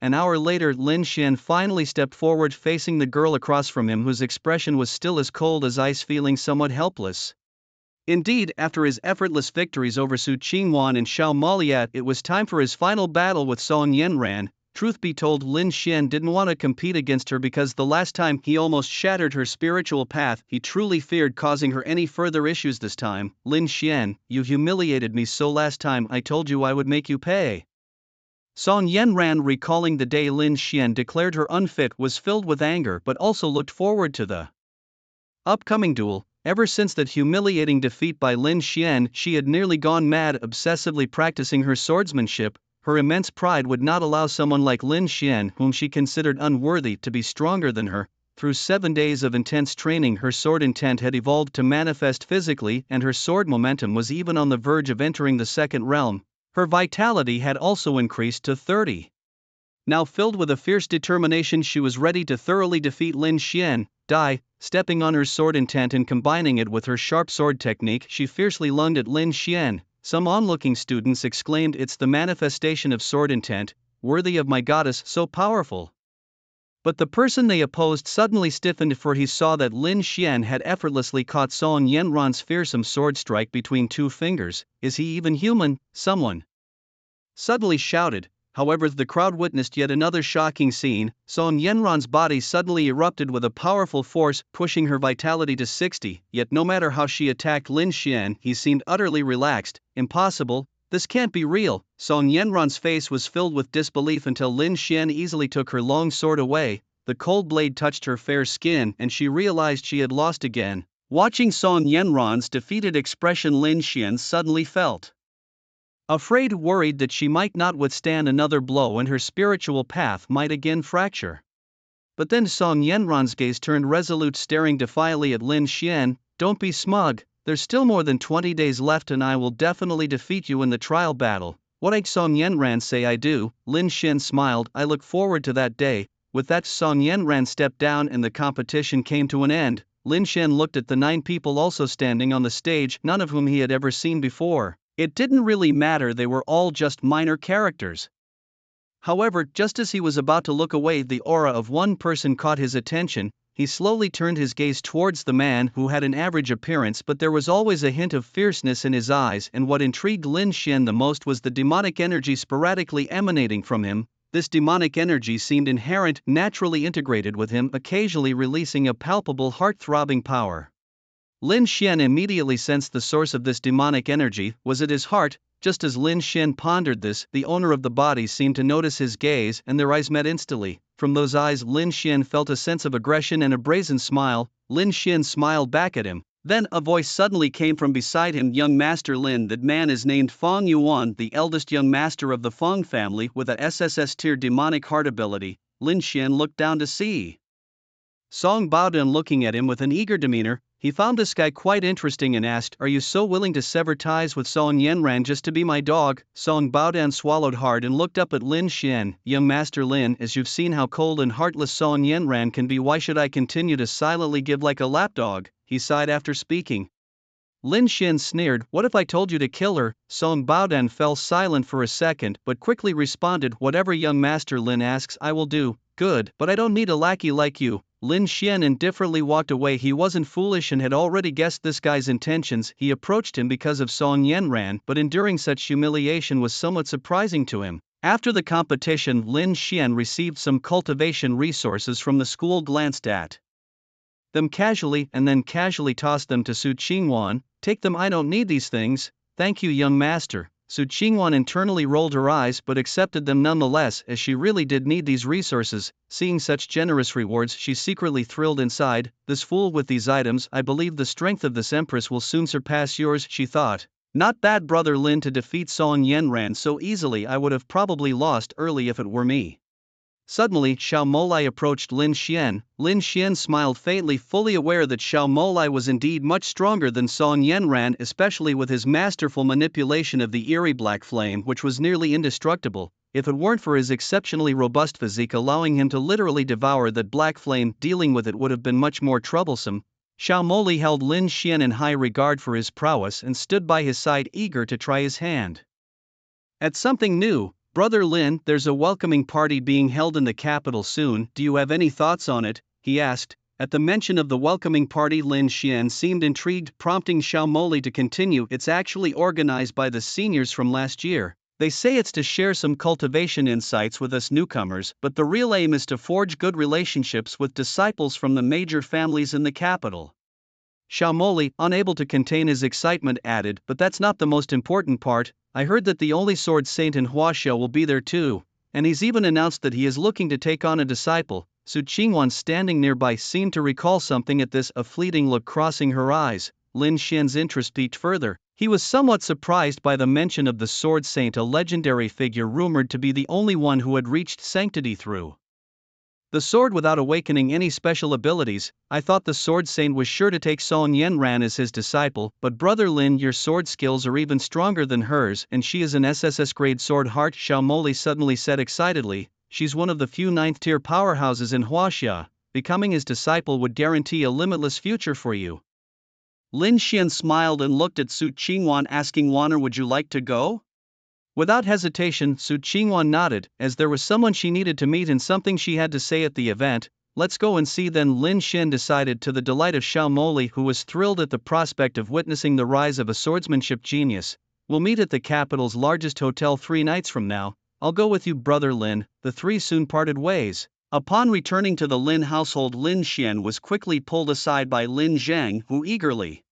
An hour later, Lin Xian finally stepped forward, facing the girl across from him, whose expression was still as cold as ice, feeling somewhat helpless. Indeed, after his effortless victories over Su Qingwan and Xiao Moliat, it was time for his final battle with Song Yanran. Truth be told, Lin Xian didn't want to compete against her because the last time he almost shattered her spiritual path. He truly feared causing her any further issues this time. Lin Xian, you humiliated me so last time. I told you I would make you pay. Song Yanran, recalling the day Lin Xian declared her unfit, was filled with anger but also looked forward to the upcoming duel. Ever since that humiliating defeat by Lin Xian, she had nearly gone mad, obsessively practicing her swordsmanship. Her immense pride would not allow someone like Lin Xian, whom she considered unworthy, to be stronger than her. Through 7 days of intense training, her sword intent had evolved to manifest physically, and her sword momentum was even on the verge of entering the second realm. Her vitality had also increased to 30. Now filled with a fierce determination, she was ready to thoroughly defeat Lin Xian. Stepping on her sword intent and combining it with her sharp sword technique, she fiercely lunged at Lin Xian. Some onlooking students exclaimed, "It's the manifestation of sword intent, worthy of my goddess, so powerful." But the person they opposed suddenly stiffened, for he saw that Lin Xian had effortlessly caught Song Yanran's fearsome sword strike between 2 fingers. "Is he even human?" someone suddenly shouted. However, the crowd witnessed yet another shocking scene. Song Yanran's body suddenly erupted with a powerful force, pushing her vitality to 60, yet no matter how she attacked Lin Xian, he seemed utterly relaxed. "Impossible, this can't be real." Song Yanran's face was filled with disbelief until Lin Xian easily took her long sword away. The cold blade touched her fair skin and she realized she had lost again. Watching Song Yanran's defeated expression, Lin Xian suddenly felt afraid, worried that she might not withstand another blow and her spiritual path might again fracture. But then Song Yanran's gaze turned resolute, staring defiantly at Lin Xian. "Don't be smug, there's still more than 20 days left and I will definitely defeat you in the trial battle." "What did Song Yanran say I do?" Lin Xian smiled. "I look forward to that day." With that, Song Yanran stepped down and the competition came to an end. Lin Xian looked at the 9 people also standing on the stage, none of whom he had ever seen before. It didn't really matter, they were all just minor characters. However, just as he was about to look away, the aura of one person caught his attention. He slowly turned his gaze towards the man who had an average appearance, but there was always a hint of fierceness in his eyes, and what intrigued Lin Xian the most was the demonic energy sporadically emanating from him. This demonic energy seemed inherent, naturally integrated with him, occasionally releasing a palpable heart-throbbing power. Lin Xian immediately sensed the source of this demonic energy. Was it his heart? Just as Lin Xian pondered this, the owner of the body seemed to notice his gaze, and their eyes met instantly. From those eyes, Lin Xian felt a sense of aggression and a brazen smile. Lin Xian smiled back at him. Then a voice suddenly came from beside him. "Young Master Lin, that man is named Feng Yuan, the eldest young master of the Feng family with a SSS tier demonic heart ability." Lin Xian looked down to see Song Baodan looking at him with an eager demeanor. He found this guy quite interesting and asked, "Are you so willing to sever ties with Song Yanran just to be my dog?" Song Baodan swallowed hard and looked up at Lin Xian. "Young Master Lin, as you've seen how cold and heartless Song Yanran can be, why should I continue to silently give like a lapdog?" he sighed after speaking. Lin Xian sneered, "What if I told you to kill her?" Song Baodan fell silent for a second but quickly responded, "Whatever young Master Lin asks I will do." "Good, but I don't need a lackey like you." Lin Xian indifferently walked away. He wasn't foolish and had already guessed this guy's intentions. He approached him because of Song Yanran, but enduring such humiliation was somewhat surprising to him. After the competition, Lin Xian received some cultivation resources from the school, glanced at them casually, and then casually tossed them to Su Qingwan. "Take them, I don't need these things." "Thank you, young master." Su Qingwan internally rolled her eyes but accepted them nonetheless, as she really did need these resources. Seeing such generous rewards, she secretly thrilled inside. "This fool with these items, I believe the strength of this empress will soon surpass yours," she thought. "Not bad, brother Lin, to defeat Song Yanran so easily. I would have probably lost early if it were me." Suddenly, Xiao Molai approached Lin Xian. Lin Xian smiled faintly, fully aware that Xiao Molai was indeed much stronger than Song Yanran, especially with his masterful manipulation of the eerie black flame, which was nearly indestructible. If it weren't for his exceptionally robust physique allowing him to literally devour that black flame, dealing with it would have been much more troublesome. Xiao Molai held Lin Xian in high regard for his prowess and stood by his side, eager to try his hand at something new. Brother Lin, there's a welcoming party being held in the capital soon, do you have any thoughts on it? He asked. At the mention of the welcoming party, Lin Xian seemed intrigued, prompting Xiao Moli to continue. It's actually organized by the seniors from last year. They say it's to share some cultivation insights with us newcomers, but the real aim is to forge good relationships with disciples from the major families in the capital. Xiao Moli, unable to contain his excitement, added, but that's not the most important part. I heard that the only sword saint in Huaxia will be there too, and he's even announced that he is looking to take on a disciple. Su Qingwan, standing nearby, seemed to recall something at this, a fleeting look crossing her eyes. Lin Xian's interest peaked further. He was somewhat surprised by the mention of the sword saint, a legendary figure rumored to be the only one who had reached sanctity through the sword without awakening any special abilities. I thought the sword saint was sure to take Song Yanran as his disciple, but Brother Lin, your sword skills are even stronger than hers, and she is an SSS grade sword heart, Xiao Moli suddenly said excitedly. She's one of the few 9th tier powerhouses in Huaxia. Becoming his disciple would guarantee a limitless future for you. Lin Xian smiled and looked at Su Qingwan, asking, Wanner, would you like to go? Without hesitation, Su Qingwan nodded, as there was someone she needed to meet and something she had to say at the event. Let's go and see then, Lin Xian decided, to the delight of Xiao Moli, who was thrilled at the prospect of witnessing the rise of a swordsmanship genius. We'll meet at the capital's largest hotel 3 nights from now. I'll go with you, Brother Lin. The three soon parted ways. Upon returning to the Lin household, Lin Xian was quickly pulled aside by Lin Zhang, who eagerly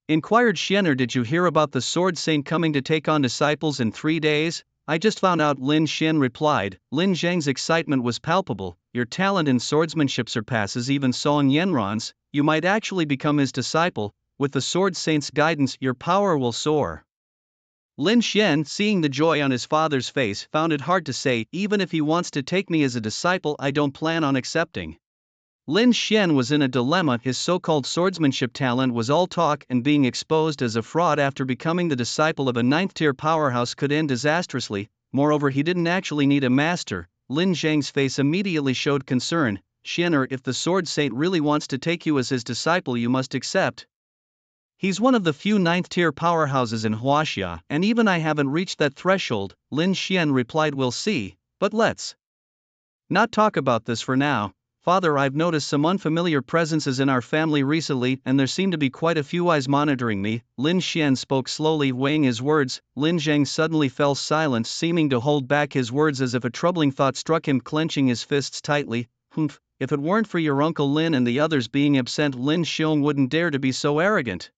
inquired, Xianer, did you hear about the sword saint coming to take on disciples in 3 days? I just found out, Lin Xian replied. Lin Zhang's excitement was palpable. Your talent in swordsmanship surpasses even Song Yanran's. You might actually become his disciple. With the sword saint's guidance, your power will soar. Lin Xian, seeing the joy on his father's face, found it hard to say, even if he wants to take me as a disciple, I don't plan on accepting. Lin Xian was in a dilemma. His so-called swordsmanship talent was all talk, and being exposed as a fraud after becoming the disciple of a 9th tier powerhouse could end disastrously. Moreover, he didn't actually need a master. Lin Zhang's face immediately showed concern. Xianer, if the sword saint really wants to take you as his disciple, you must accept. He's one of the few 9th tier powerhouses in Huaxia, and even I haven't reached that threshold. Lin Xian replied, we'll see, but let's not talk about this for now. Father, I've noticed some unfamiliar presences in our family recently, and there seem to be quite a few eyes monitoring me. Lin Xian spoke slowly, weighing his words. Lin Zhang suddenly fell silent, seeming to hold back his words as if a troubling thought struck him, clenching his fists tightly. If it weren't for your uncle Lin and the others being absent, Lin Xiong wouldn't dare to be so arrogant.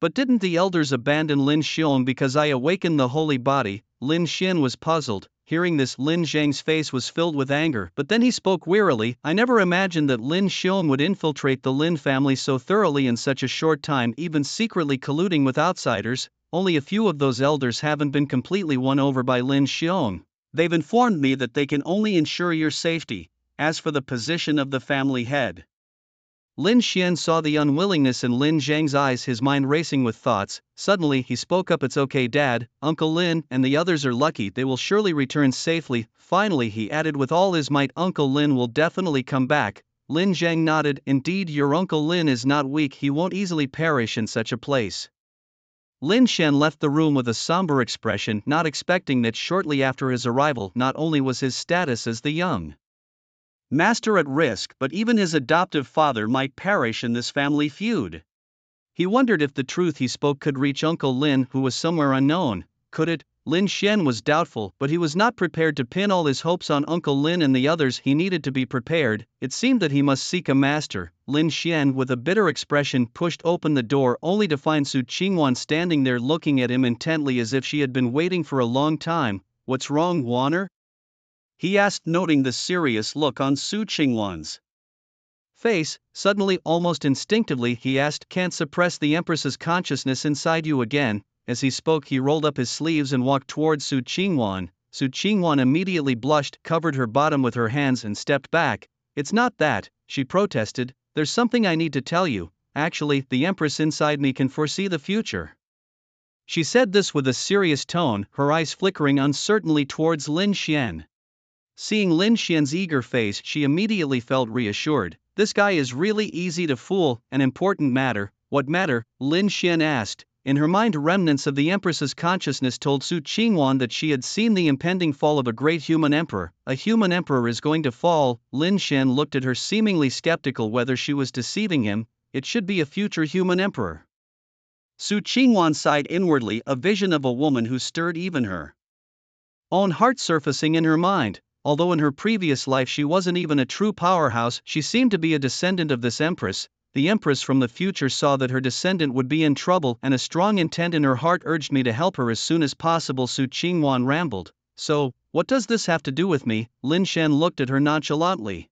But didn't the elders abandon Lin Xiong because I awakened the holy body? Lin Xian was puzzled. Hearing this, Lin Zhang's face was filled with anger, but then he spoke wearily. I never imagined that Lin Xiong would infiltrate the Lin family so thoroughly in such a short time, even secretly colluding with outsiders. Only a few of those elders haven't been completely won over by Lin Xiong. They've informed me that they can only ensure your safety. As for the position of the family head, Lin Xian saw the unwillingness in Lin Zhang's eyes, his mind racing with thoughts. Suddenly he spoke up, it's okay, Dad, Uncle Lin and the others are lucky, they will surely return safely. Finally he added with all his might, Uncle Lin will definitely come back. Lin Zhang nodded, indeed your Uncle Lin is not weak, he won't easily perish in such a place. Lin Xian left the room with a somber expression, not expecting that shortly after his arrival not only was his status as the young master at risk, but even his adoptive father might perish in this family feud. He wondered if the truth he spoke could reach Uncle Lin, who was somewhere unknown. Could it? Lin Xian was doubtful, but he was not prepared to pin all his hopes on Uncle Lin and the others. He needed to be prepared. It seemed that he must seek a master. Lin Xian, with a bitter expression, pushed open the door only to find Su Qingwan standing there looking at him intently as if she had been waiting for a long time. What's wrong, Wanner? He asked, noting the serious look on Su Qingwan's face. Suddenly, almost instinctively, he asked, can't suppress the Empress's consciousness inside you again? As he spoke, he rolled up his sleeves and walked towards Su Qingwan. Su Qingwan immediately blushed, covered her bottom with her hands and stepped back. It's not that, she protested, there's something I need to tell you. Actually, the Empress inside me can foresee the future. She said this with a serious tone, her eyes flickering uncertainly towards Lin Xian. Seeing Lin Xian's eager face, she immediately felt reassured. This guy is really easy to fool. An important matter. What matter? Lin Xian asked. In her mind, remnants of the Empress's consciousness told Su Qingwan that she had seen the impending fall of a great human emperor. A human emperor is going to fall. Lin Shen looked at her, seemingly skeptical whether she was deceiving him. It should be a future human emperor. Su Qingwan sighed inwardly, a vision of a woman who stirred even her own heart surfacing in her mind. Although in her previous life she wasn't even a true powerhouse, she seemed to be a descendant of this empress. The empress from the future saw that her descendant would be in trouble, and a strong intent in her heart urged me to help her as soon as possible. Su Qingwan rambled. So, what does this have to do with me? Lin Shen looked at her nonchalantly.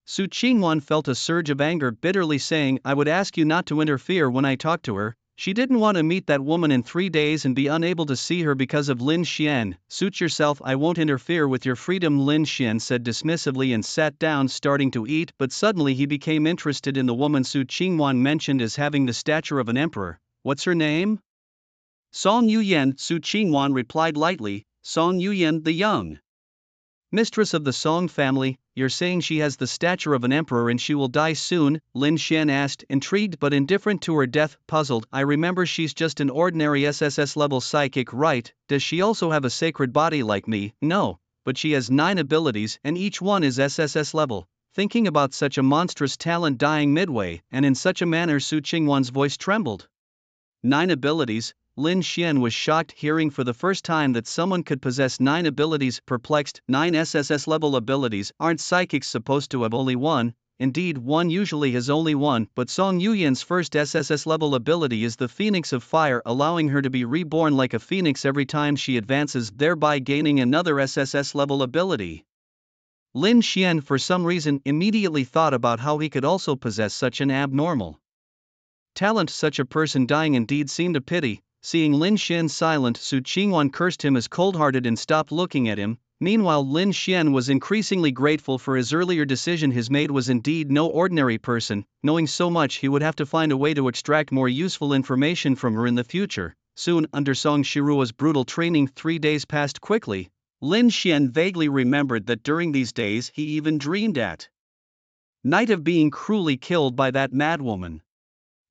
Su Qingwan felt a surge of anger, bitterly saying, I would ask you not to interfere when I talk to her. She didn't want to meet that woman in 3 days and be unable to see her because of Lin Xian. Suit yourself, I won't interfere with your freedom, Lin Xian said dismissively and sat down, starting to eat, but suddenly he became interested in the woman Su Qingwan mentioned as having the stature of an emperor. What's her name? Song Yuyan, Su Qingwan replied lightly. Song Yuyan the Young. Mistress of the Song family, you're saying she has the stature of an emperor and she will die soon? Lin Xian asked, intrigued but indifferent to her death. Puzzled, I remember she's just an ordinary SSS level psychic, right? Does she also have a sacred body like me? No, but she has 9 abilities and each one is SSS level. Thinking about such a monstrous talent dying midway, and in such a manner, Su Qingwan's voice trembled. 9 abilities? Lin Xian was shocked, hearing for the first time that someone could possess 9 abilities. Perplexed, 9 SSS level abilities, aren't psychics supposed to have only one? Indeed, one usually has only one, but Song Yuyan's first SSS level ability is the Phoenix of Fire, allowing her to be reborn like a phoenix every time she advances, thereby gaining another SSS level ability. Lin Xian, for some reason, immediately thought about how he could also possess such an abnormal talent. Such a person dying indeed seemed a pity. Seeing Lin Xian silent, Su Qingwan cursed him as cold-hearted and stopped looking at him. Meanwhile, Lin Xian was increasingly grateful for his earlier decision. His maid was indeed no ordinary person. Knowing so much, he would have to find a way to extract more useful information from her in the future. Soon, under Song Shirua's brutal training, 3 days passed quickly. Lin Xian vaguely remembered that during these days he even dreamed at night of being cruelly killed by that madwoman.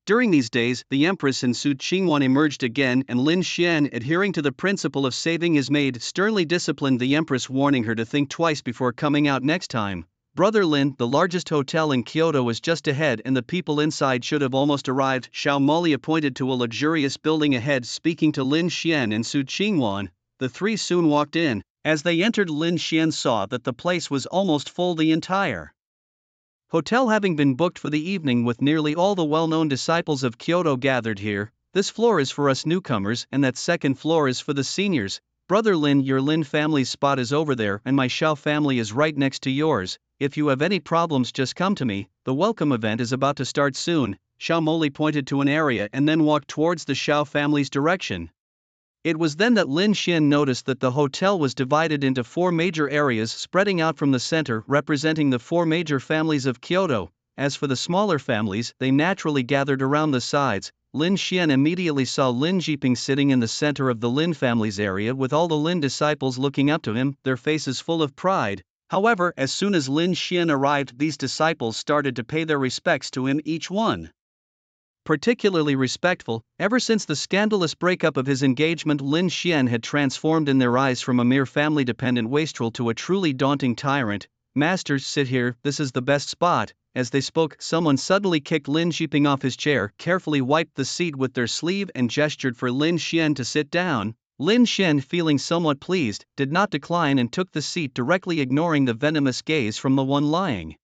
During these days, the Empress and Su Qingwan emerged again, and Lin Xian, adhering to the principle of saving his maid, sternly disciplined the Empress, warning her to think twice before coming out next time. Brother Lin, the largest hotel in Kyoto is just ahead and the people inside should have almost arrived. Xiao Moli pointed to a luxurious building ahead, speaking to Lin Xian and Su Qingwan. The three soon walked in. As they entered, Lin Xian saw that the place was almost full, the entire hotel having been booked for the evening with nearly all the well-known disciples of Kyoto gathered here. This floor is for us newcomers and that second floor is for the seniors. Brother Lin, your Lin family's spot is over there and my Xiao family is right next to yours. If you have any problems, just come to me. The welcome event is about to start soon. Xiao Moli pointed to an area and then walked towards the Xiao family's direction. It was then that Lin Xian noticed that the hotel was divided into 4 major areas spreading out from the center, representing the 4 major families of Kyoto. As for the smaller families, they naturally gathered around the sides. Lin Xian immediately saw Lin Jiping sitting in the center of the Lin family's area with all the Lin disciples looking up to him, their faces full of pride. However, as soon as Lin Xian arrived, these disciples started to pay their respects to him, each one particularly respectful. Ever since the scandalous breakup of his engagement, Lin Xian had transformed in their eyes from a mere family-dependent wastrel to a truly daunting tyrant. Masters, sit here, this is the best spot. As they spoke, someone suddenly kicked Lin Jiping off his chair, carefully wiped the seat with their sleeve and gestured for Lin Xian to sit down. Lin Xian, feeling somewhat pleased, did not decline and took the seat, directly ignoring the venomous gaze from the one lying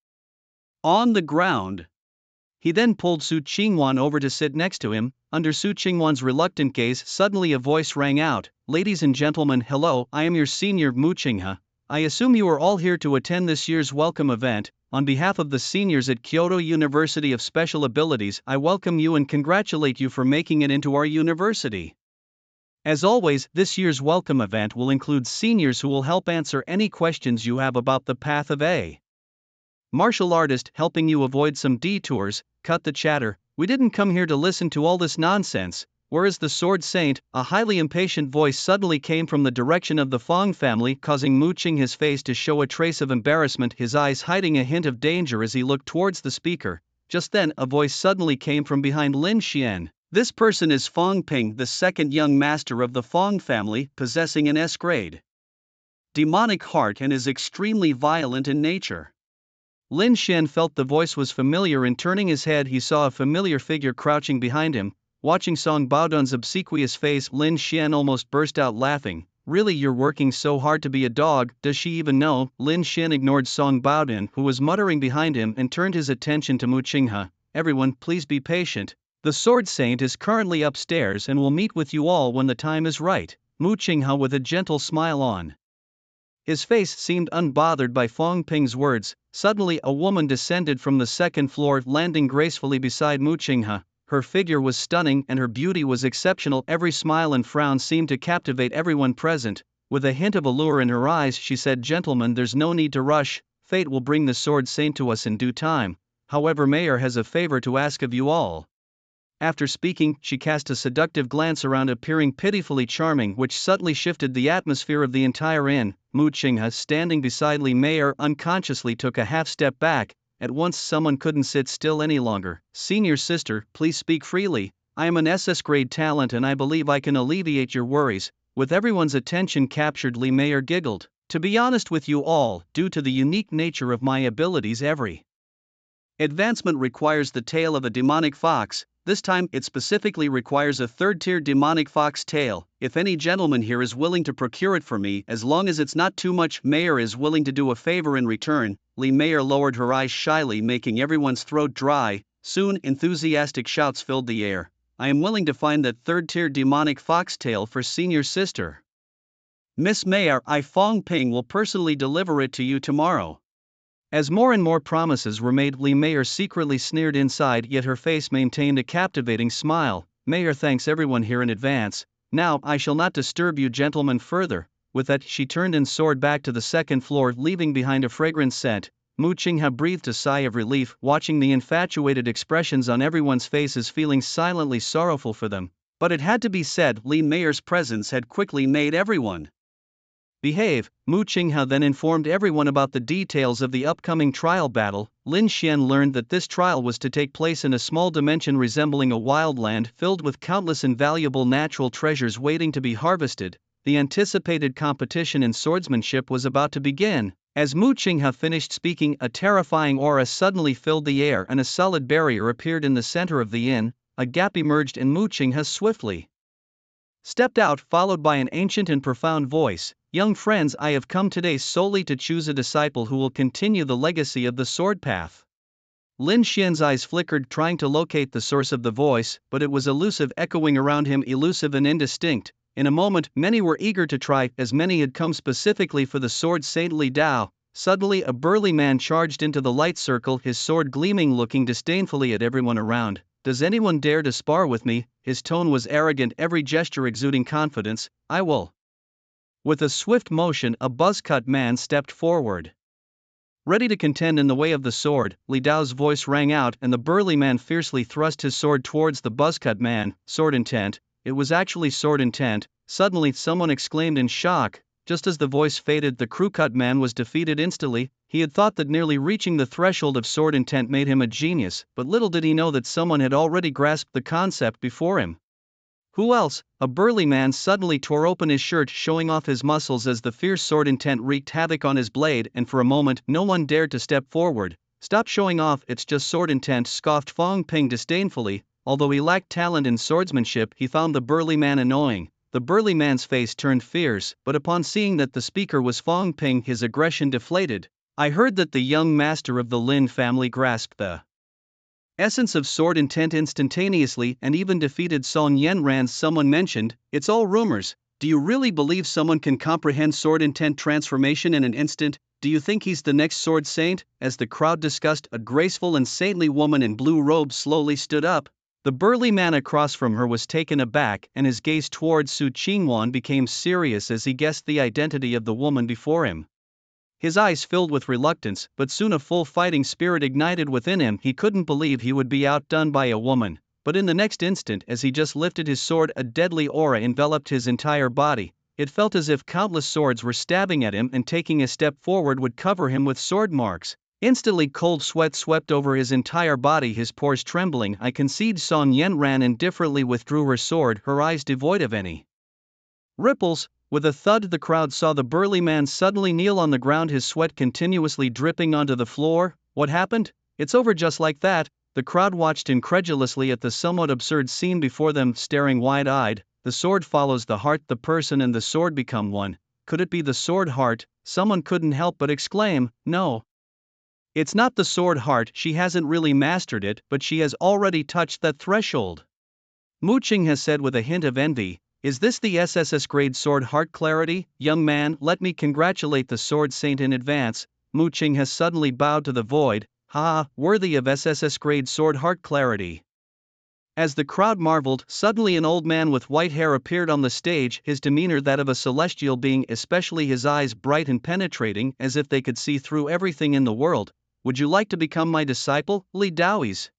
on the ground. He then pulled Su Qingwan over to sit next to him. Under Su Qingwan's reluctant gaze, suddenly a voice rang out, "Ladies and gentlemen, hello, I am your senior Mu Qinghe. I assume you are all here to attend this year's welcome event. On behalf of the seniors at Kyoto University of Special Abilities, I welcome you and congratulate you for making it into our university. As always, this year's welcome event will include seniors who will help answer any questions you have about the path of a martial artist, helping you avoid some detours. Cut the chatter, we didn't come here to listen to all this nonsense. Where is the Sword Saint?" A highly impatient voice suddenly came from the direction of the Fong family, causing Mu Qinghe's face to show a trace of embarrassment, his eyes hiding a hint of danger as he looked towards the speaker. Just then, a voice suddenly came from behind Lin Xian. This person is Fong Ping, the second young master of the Fong family, possessing an S grade demonic heart and is extremely violent in nature. Lin Xian felt the voice was familiar, and turning his head he saw a familiar figure crouching behind him. Watching Song Baodun's obsequious face, Lin Xian almost burst out laughing. Really, you're working so hard to be a dog, does she even know? Lin Xian ignored Song Baodun, who was muttering behind him, and turned his attention to Mu Qinghe. Everyone, please be patient. The Sword Saint is currently upstairs and will meet with you all when the time is right. Mu Qinghe with a gentle smile on his face seemed unbothered by Fong Ping's words. Suddenly a woman descended from the second floor, landing gracefully beside Mu Qinghe. Her figure was stunning and her beauty was exceptional. Every smile and frown seemed to captivate everyone present. With a hint of allure in her eyes, she said, "Gentlemen, there's no need to rush. Fate will bring the Sword Saint to us in due time. However, Mayor has a favor to ask of you all." After speaking, she cast a seductive glance around, appearing pitifully charming, which subtly shifted the atmosphere of the entire inn. Mu Qinghe, standing beside Li Mayor, unconsciously took a half step back. At once someone couldn't sit still any longer. "Senior sister, please speak freely. I am an SS grade talent and I believe I can alleviate your worries." With everyone's attention captured, Li Mayor giggled. "To be honest with you all, due to the unique nature of my abilities, every advancement requires the tail of a demonic fox. This time, it specifically requires a third-tier demonic fox tail. If any gentleman here is willing to procure it for me, as long as it's not too much, Mayor is willing to do a favor in return." Li Mayor lowered her eyes shyly, making everyone's throat dry. Soon, enthusiastic shouts filled the air. "I am willing to find that third-tier demonic fox tail for senior sister. Miss Mayor, I Fong Ping will personally deliver it to you tomorrow." As more and more promises were made, Li Mayor secretly sneered inside, yet her face maintained a captivating smile. "Mayor thanks everyone here in advance. Now, I shall not disturb you gentlemen further." With that, she turned and soared back to the second floor, leaving behind a fragrant scent. Mu Qinghe breathed a sigh of relief, watching the infatuated expressions on everyone's faces, feeling silently sorrowful for them. But it had to be said, Li Mayor's presence had quickly made everyone behave. Mu Qinghe then informed everyone about the details of the upcoming trial battle. Lin Xian learned that this trial was to take place in a small dimension resembling a wildland filled with countless invaluable natural treasures waiting to be harvested. The anticipated competition in swordsmanship was about to begin. As Mu Qinghe finished speaking, a terrifying aura suddenly filled the air and a solid barrier appeared in the center of the inn. A gap emerged and Mu Qinghe swiftly stepped out, followed by an ancient and profound voice. "Young friends, I have come today solely to choose a disciple who will continue the legacy of the sword path." Lin Xian's eyes flickered, trying to locate the source of the voice, but it was elusive, echoing around him, elusive and indistinct. In a moment, many were eager to try, as many had come specifically for the sword Saint Li Dao. Suddenly, a burly man charged into the light circle, his sword gleaming, looking disdainfully at everyone around. "Does anyone dare to spar with me?" His tone was arrogant, every gesture exuding confidence. "I will." With a swift motion, a buzzcut man stepped forward, ready to contend in the way of the sword. Li Dao's voice rang out, and the burly man fiercely thrust his sword towards the buzzcut man. "Sword intent." It was actually sword intent. Suddenly, someone exclaimed in shock. Just as the voice faded, the crewcut man was defeated instantly. He had thought that nearly reaching the threshold of sword intent made him a genius, but little did he know that someone had already grasped the concept before him. Who else? A burly man suddenly tore open his shirt, showing off his muscles as the fierce sword intent wreaked havoc on his blade, and for a moment, no one dared to step forward. "Stop showing off, it's just sword intent," scoffed Fong Ping disdainfully. Although he lacked talent in swordsmanship, he found the burly man annoying. The burly man's face turned fierce, but upon seeing that the speaker was Fong Ping, his aggression deflated. "I heard that the young master of the Lin family grasped the essence of sword intent instantaneously and even defeated Song Yanran. Someone mentioned, "It's all rumors. Do you really believe someone can comprehend sword intent transformation in an instant? Do you think he's the next sword saint?" As the crowd discussed, a graceful and saintly woman in blue robes slowly stood up. The burly man across from her was taken aback, and his gaze towards Su Qingwan became serious as he guessed the identity of the woman before him. His eyes filled with reluctance, but soon a full fighting spirit ignited within him. He couldn't believe he would be outdone by a woman, but in the next instant, as he just lifted his sword, a deadly aura enveloped his entire body. It felt as if countless swords were stabbing at him, and taking a step forward would cover him with sword marks. Instantly cold sweat swept over his entire body, his pores trembling. I concede. Song Yenran indifferently withdrew her sword, her eyes devoid of any ripples. With a thud, the crowd saw the burly man suddenly kneel on the ground, his sweat continuously dripping onto the floor. What happened? It's over just like that. The crowd watched incredulously at the somewhat absurd scene before them, staring wide-eyed. The sword follows the heart, the person and the sword become one. Could it be the sword heart? Someone couldn't help but exclaim, no. It's not the sword heart, she hasn't really mastered it, but she has already touched that threshold. Mu Qing has said with a hint of envy, is this the SSS grade sword heart clarity? Young man, let me congratulate the sword saint in advance. Mu Qing has suddenly bowed to the void, worthy of SSS grade sword heart clarity. As the crowd marveled, suddenly an old man with white hair appeared on the stage, his demeanor that of a celestial being, especially his eyes bright and penetrating, as if they could see through everything in the world. Would you like to become my disciple? Li Daoi's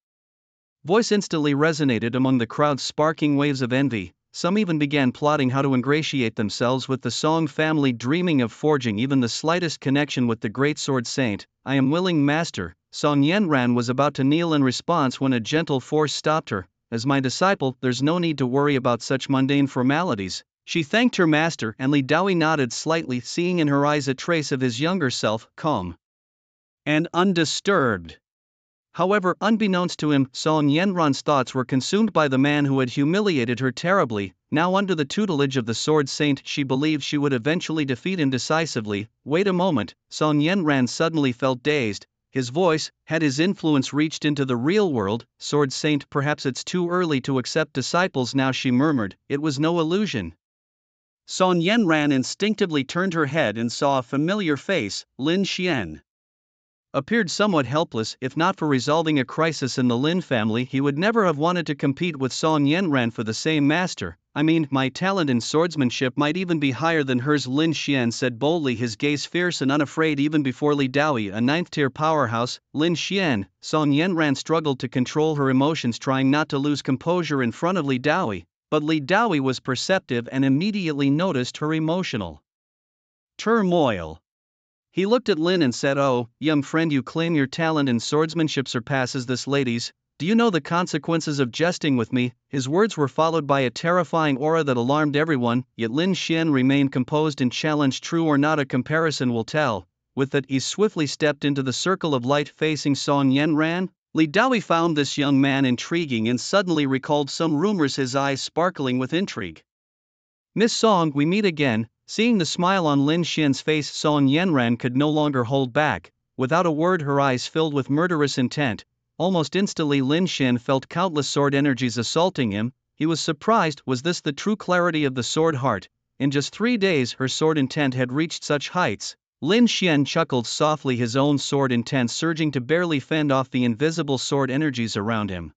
voice instantly resonated among the crowd's sparking waves of envy. Some even began plotting how to ingratiate themselves with the Song family, dreaming of forging even the slightest connection with the great sword saint. I am willing, master. Song Yenran was about to kneel in response when a gentle force stopped her. As my disciple, there's no need to worry about such mundane formalities. She thanked her master, and Li Daoi nodded slightly, seeing in her eyes a trace of his younger self, calm and undisturbed. However, unbeknownst to him, Song Yenran's thoughts were consumed by the man who had humiliated her terribly. Now, under the tutelage of the sword saint, she believed she would eventually defeat him decisively. Wait a moment. Song Yenran suddenly felt dazed. His voice, had his influence reached into the real world? Sword saint, perhaps it's too early to accept disciples now, she murmured. It was no illusion. Song Yenran instinctively turned her head and saw a familiar face. Lin Xian appeared somewhat helpless. If not for resolving a crisis in the Lin family, he would never have wanted to compete with Song Yenran for the same master. I mean, my talent in swordsmanship might even be higher than hers, Lin Xian said boldly, his gaze fierce and unafraid even before Li Daoi, a ninth-tier powerhouse. Lin Xian. Song Yenran struggled to control her emotions, trying not to lose composure in front of Li Daoi, but Li Daoi was perceptive and immediately noticed her emotional turmoil. He looked at Lin and said, oh, young friend, you claim your talent in swordsmanship surpasses this lady's. Do you know the consequences of jesting with me? His words were followed by a terrifying aura that alarmed everyone, yet Lin Xian remained composed and challenged. True or not, a comparison will tell. With that, he swiftly stepped into the circle of light facing Song Yenran. Li Daoi found this young man intriguing and suddenly recalled some rumors, his eyes sparkling with intrigue. Miss Song, we meet again. Seeing the smile on Lin Xian's face, Song Yenran could no longer hold back. Without a word, her eyes filled with murderous intent. Almost instantly, Lin Xian felt countless sword energies assaulting him. He was surprised. Was this the true clarity of the sword heart? In just 3 days, her sword intent had reached such heights. Lin Xian chuckled softly, his own sword intent surging to barely fend off the invisible sword energies around him.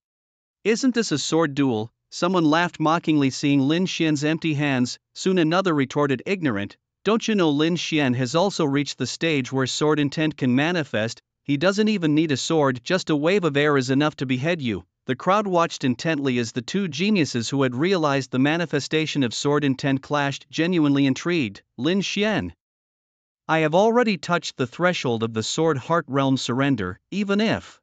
Isn't this a sword duel? Someone laughed mockingly, seeing Lin Xian's empty hands. Soon another retorted, ignorant. Don't you know Lin Xian has also reached the stage where sword intent can manifest? He doesn't even need a sword, just a wave of air is enough to behead you. The crowd watched intently as the two geniuses who had realized the manifestation of sword intent clashed, genuinely intrigued. Lin Xian, I have already touched the threshold of the sword heart realm. Surrender, even if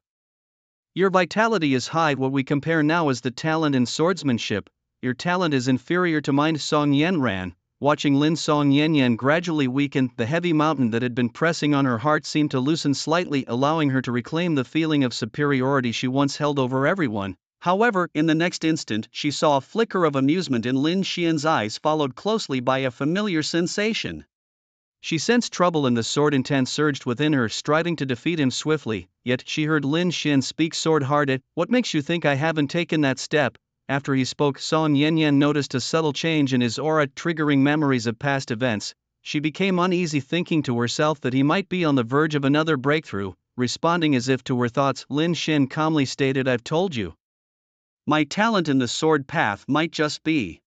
your vitality is high. What we compare now is the talent in swordsmanship. Your talent is inferior to mine. Song Yenran, watching Lin Song Yenyan gradually weaken, the heavy mountain that had been pressing on her heart seemed to loosen slightly, allowing her to reclaim the feeling of superiority she once held over everyone. However, in the next instant, she saw a flicker of amusement in Lin Xian's eyes, followed closely by a familiar sensation. She sensed trouble, and the sword intent surged within her, striving to defeat him swiftly. Yet she heard Lin Xian speak sword-hearted. What makes you think I haven't taken that step? After he spoke, Song Yenyan noticed a subtle change in his aura, triggering memories of past events. She became uneasy, thinking to herself that he might be on the verge of another breakthrough. Responding as if to her thoughts, Lin Xian calmly stated, I've told you. My talent in the sword path might just be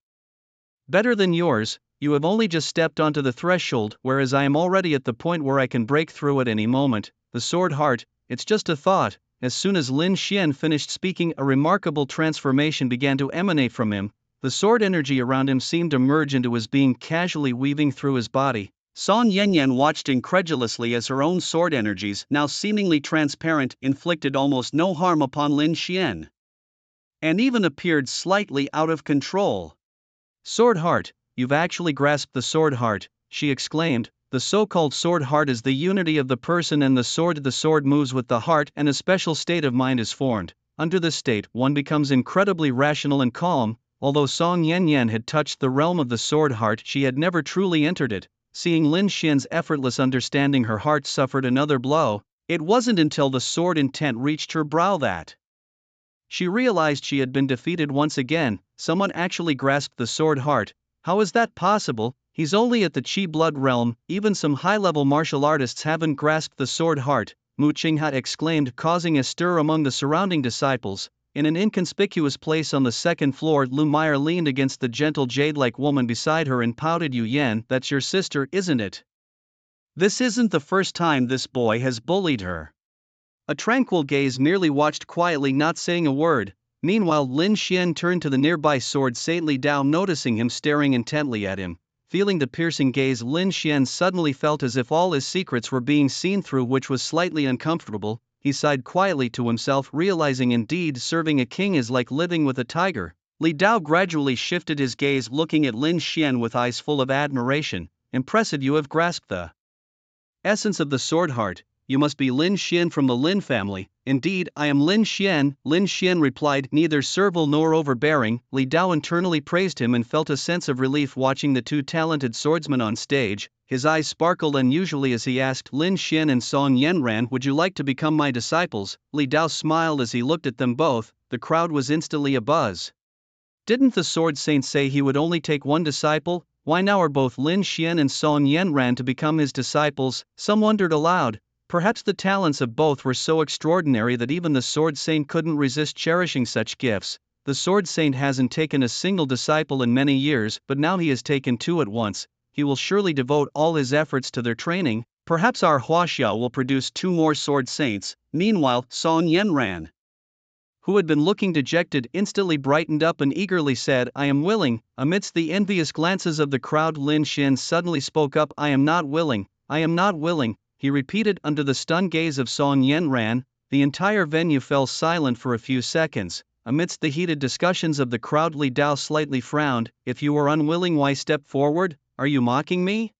better than yours. You have only just stepped onto the threshold, whereas I am already at the point where I can break through at any moment. The sword heart, it's just a thought. As soon as Lin Xian finished speaking, a remarkable transformation began to emanate from him. The sword energy around him seemed to merge into his being, casually weaving through his body. Song Yanyan watched incredulously as her own sword energies, now seemingly transparent, inflicted almost no harm upon Lin Xian, and even appeared slightly out of control. Sword heart, you've actually grasped the sword heart, she exclaimed. The so-called sword heart is the unity of the person and the sword. The sword moves with the heart and a special state of mind is formed. Under this state, one becomes incredibly rational and calm. Although Song Yanyan had touched the realm of the sword heart, she had never truly entered it. Seeing Lin Xian's effortless understanding, her heart suffered another blow. It wasn't until the sword intent reached her brow that she realized she had been defeated once again. Someone actually grasped the sword heart. How is that possible? He's only at the Qi blood realm, even some high-level martial artists haven't grasped the sword heart, Mu Qingha exclaimed, causing a stir among the surrounding disciples. In an inconspicuous place on the second floor, Lu Meyer leaned against the gentle jade-like woman beside her and pouted. Yu Yan, that's your sister, isn't it? This isn't the first time this boy has bullied her. A tranquil gaze merely watched quietly, not saying a word. Meanwhile, Lin Xian turned to the nearby sword saint Li Dao, noticing him staring intently at him. Feeling the piercing gaze, Lin Xian suddenly felt as if all his secrets were being seen through, which was slightly uncomfortable. He sighed quietly to himself, realizing indeed serving a king is like living with a tiger. Li Dao gradually shifted his gaze, looking at Lin Xian with eyes full of admiration. Impressive, you have grasped the essence of the sword heart. You must be Lin Xian from the Lin family. Indeed, I am Lin Xian, Lin Xian replied, neither servile nor overbearing. Li Dao internally praised him and felt a sense of relief watching the two talented swordsmen on stage. His eyes sparkled unusually as he asked Lin Xian and Song Yanran, would you like to become my disciples? Li Dao smiled as he looked at them both. The crowd was instantly abuzz. Didn't the sword saint say he would only take one disciple? Why now are both Lin Xian and Song Yanran to become his disciples? Some wondered aloud. Perhaps the talents of both were so extraordinary that even the Sword Saint couldn't resist cherishing such gifts. The Sword Saint hasn't taken a single disciple in many years, but now he has taken two at once. He will surely devote all his efforts to their training. Perhaps our Huaxiao will produce two more Sword Saints. Meanwhile, Song Yanran, who had been looking dejected, instantly brightened up and eagerly said, I am willing. Amidst the envious glances of the crowd, Lin Xian suddenly spoke up, I am not willing, I am not willing. He repeated under the stunned gaze of Song Yanran. The entire venue fell silent for a few seconds. Amidst the heated discussions of the crowd, Li Dao slightly frowned. If you are unwilling, why step forward? Are you mocking me?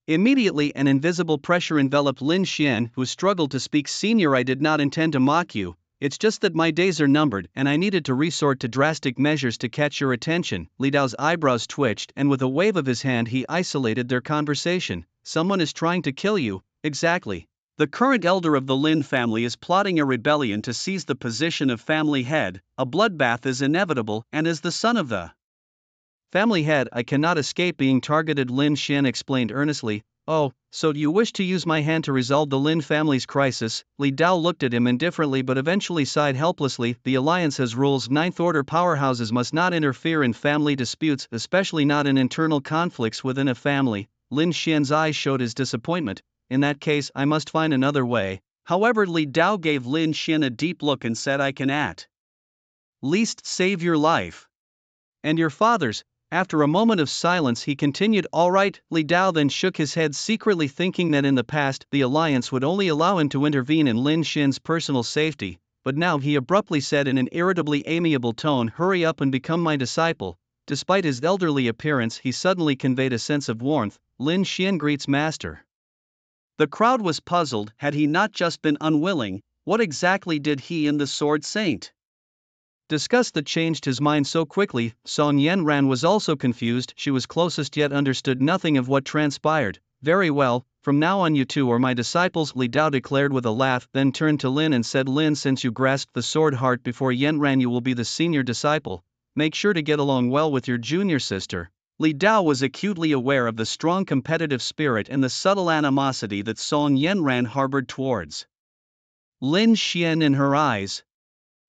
Immediately an invisible pressure enveloped Lin Xian, who struggled to speak. Senior, I did not intend to mock you. It's just that my days are numbered and I needed to resort to drastic measures to catch your attention. Li Dao's eyebrows twitched and with a wave of his hand he isolated their conversation. Someone is trying to kill you. Exactly. The current elder of the Lin family is plotting a rebellion to seize the position of family head. A bloodbath is inevitable, and as the son of the family head, I cannot escape being targeted, Lin Xian explained earnestly. Oh, so do you wish to use my hand to resolve the Lin family's crisis? Li Dao looked at him indifferently but eventually sighed helplessly. The alliance has rules. Ninth order powerhouses must not interfere in family disputes, especially not in internal conflicts within a family. Lin Xian's eyes showed his disappointment. In that case, I must find another way. However, Li Dao gave Lin Xian a deep look and said, I can at least save your life and your father's. After a moment of silence he continued, all right. Li Dao then shook his head, secretly thinking that in the past the alliance would only allow him to intervene in Lin Xian's personal safety, but now he abruptly said in an irritably amiable tone, hurry up and become my disciple. Despite his elderly appearance, he suddenly conveyed a sense of warmth. Lin Xian greets master. The crowd was puzzled. Had he not just been unwilling? What exactly did he and the Sword Saint discuss that changed his mind so quickly? Song Yanran was also confused. She was closest yet understood nothing of what transpired. Very well, from now on you two are my disciples, Li Dao declared with a laugh, then turned to Lin and said, Lin, since you grasped the sword heart before Yanran, you will be the senior disciple. Make sure to get along well with your junior sister. Li Dao was acutely aware of the strong competitive spirit and the subtle animosity that Song Yanran harbored towards Lin Xian in her eyes.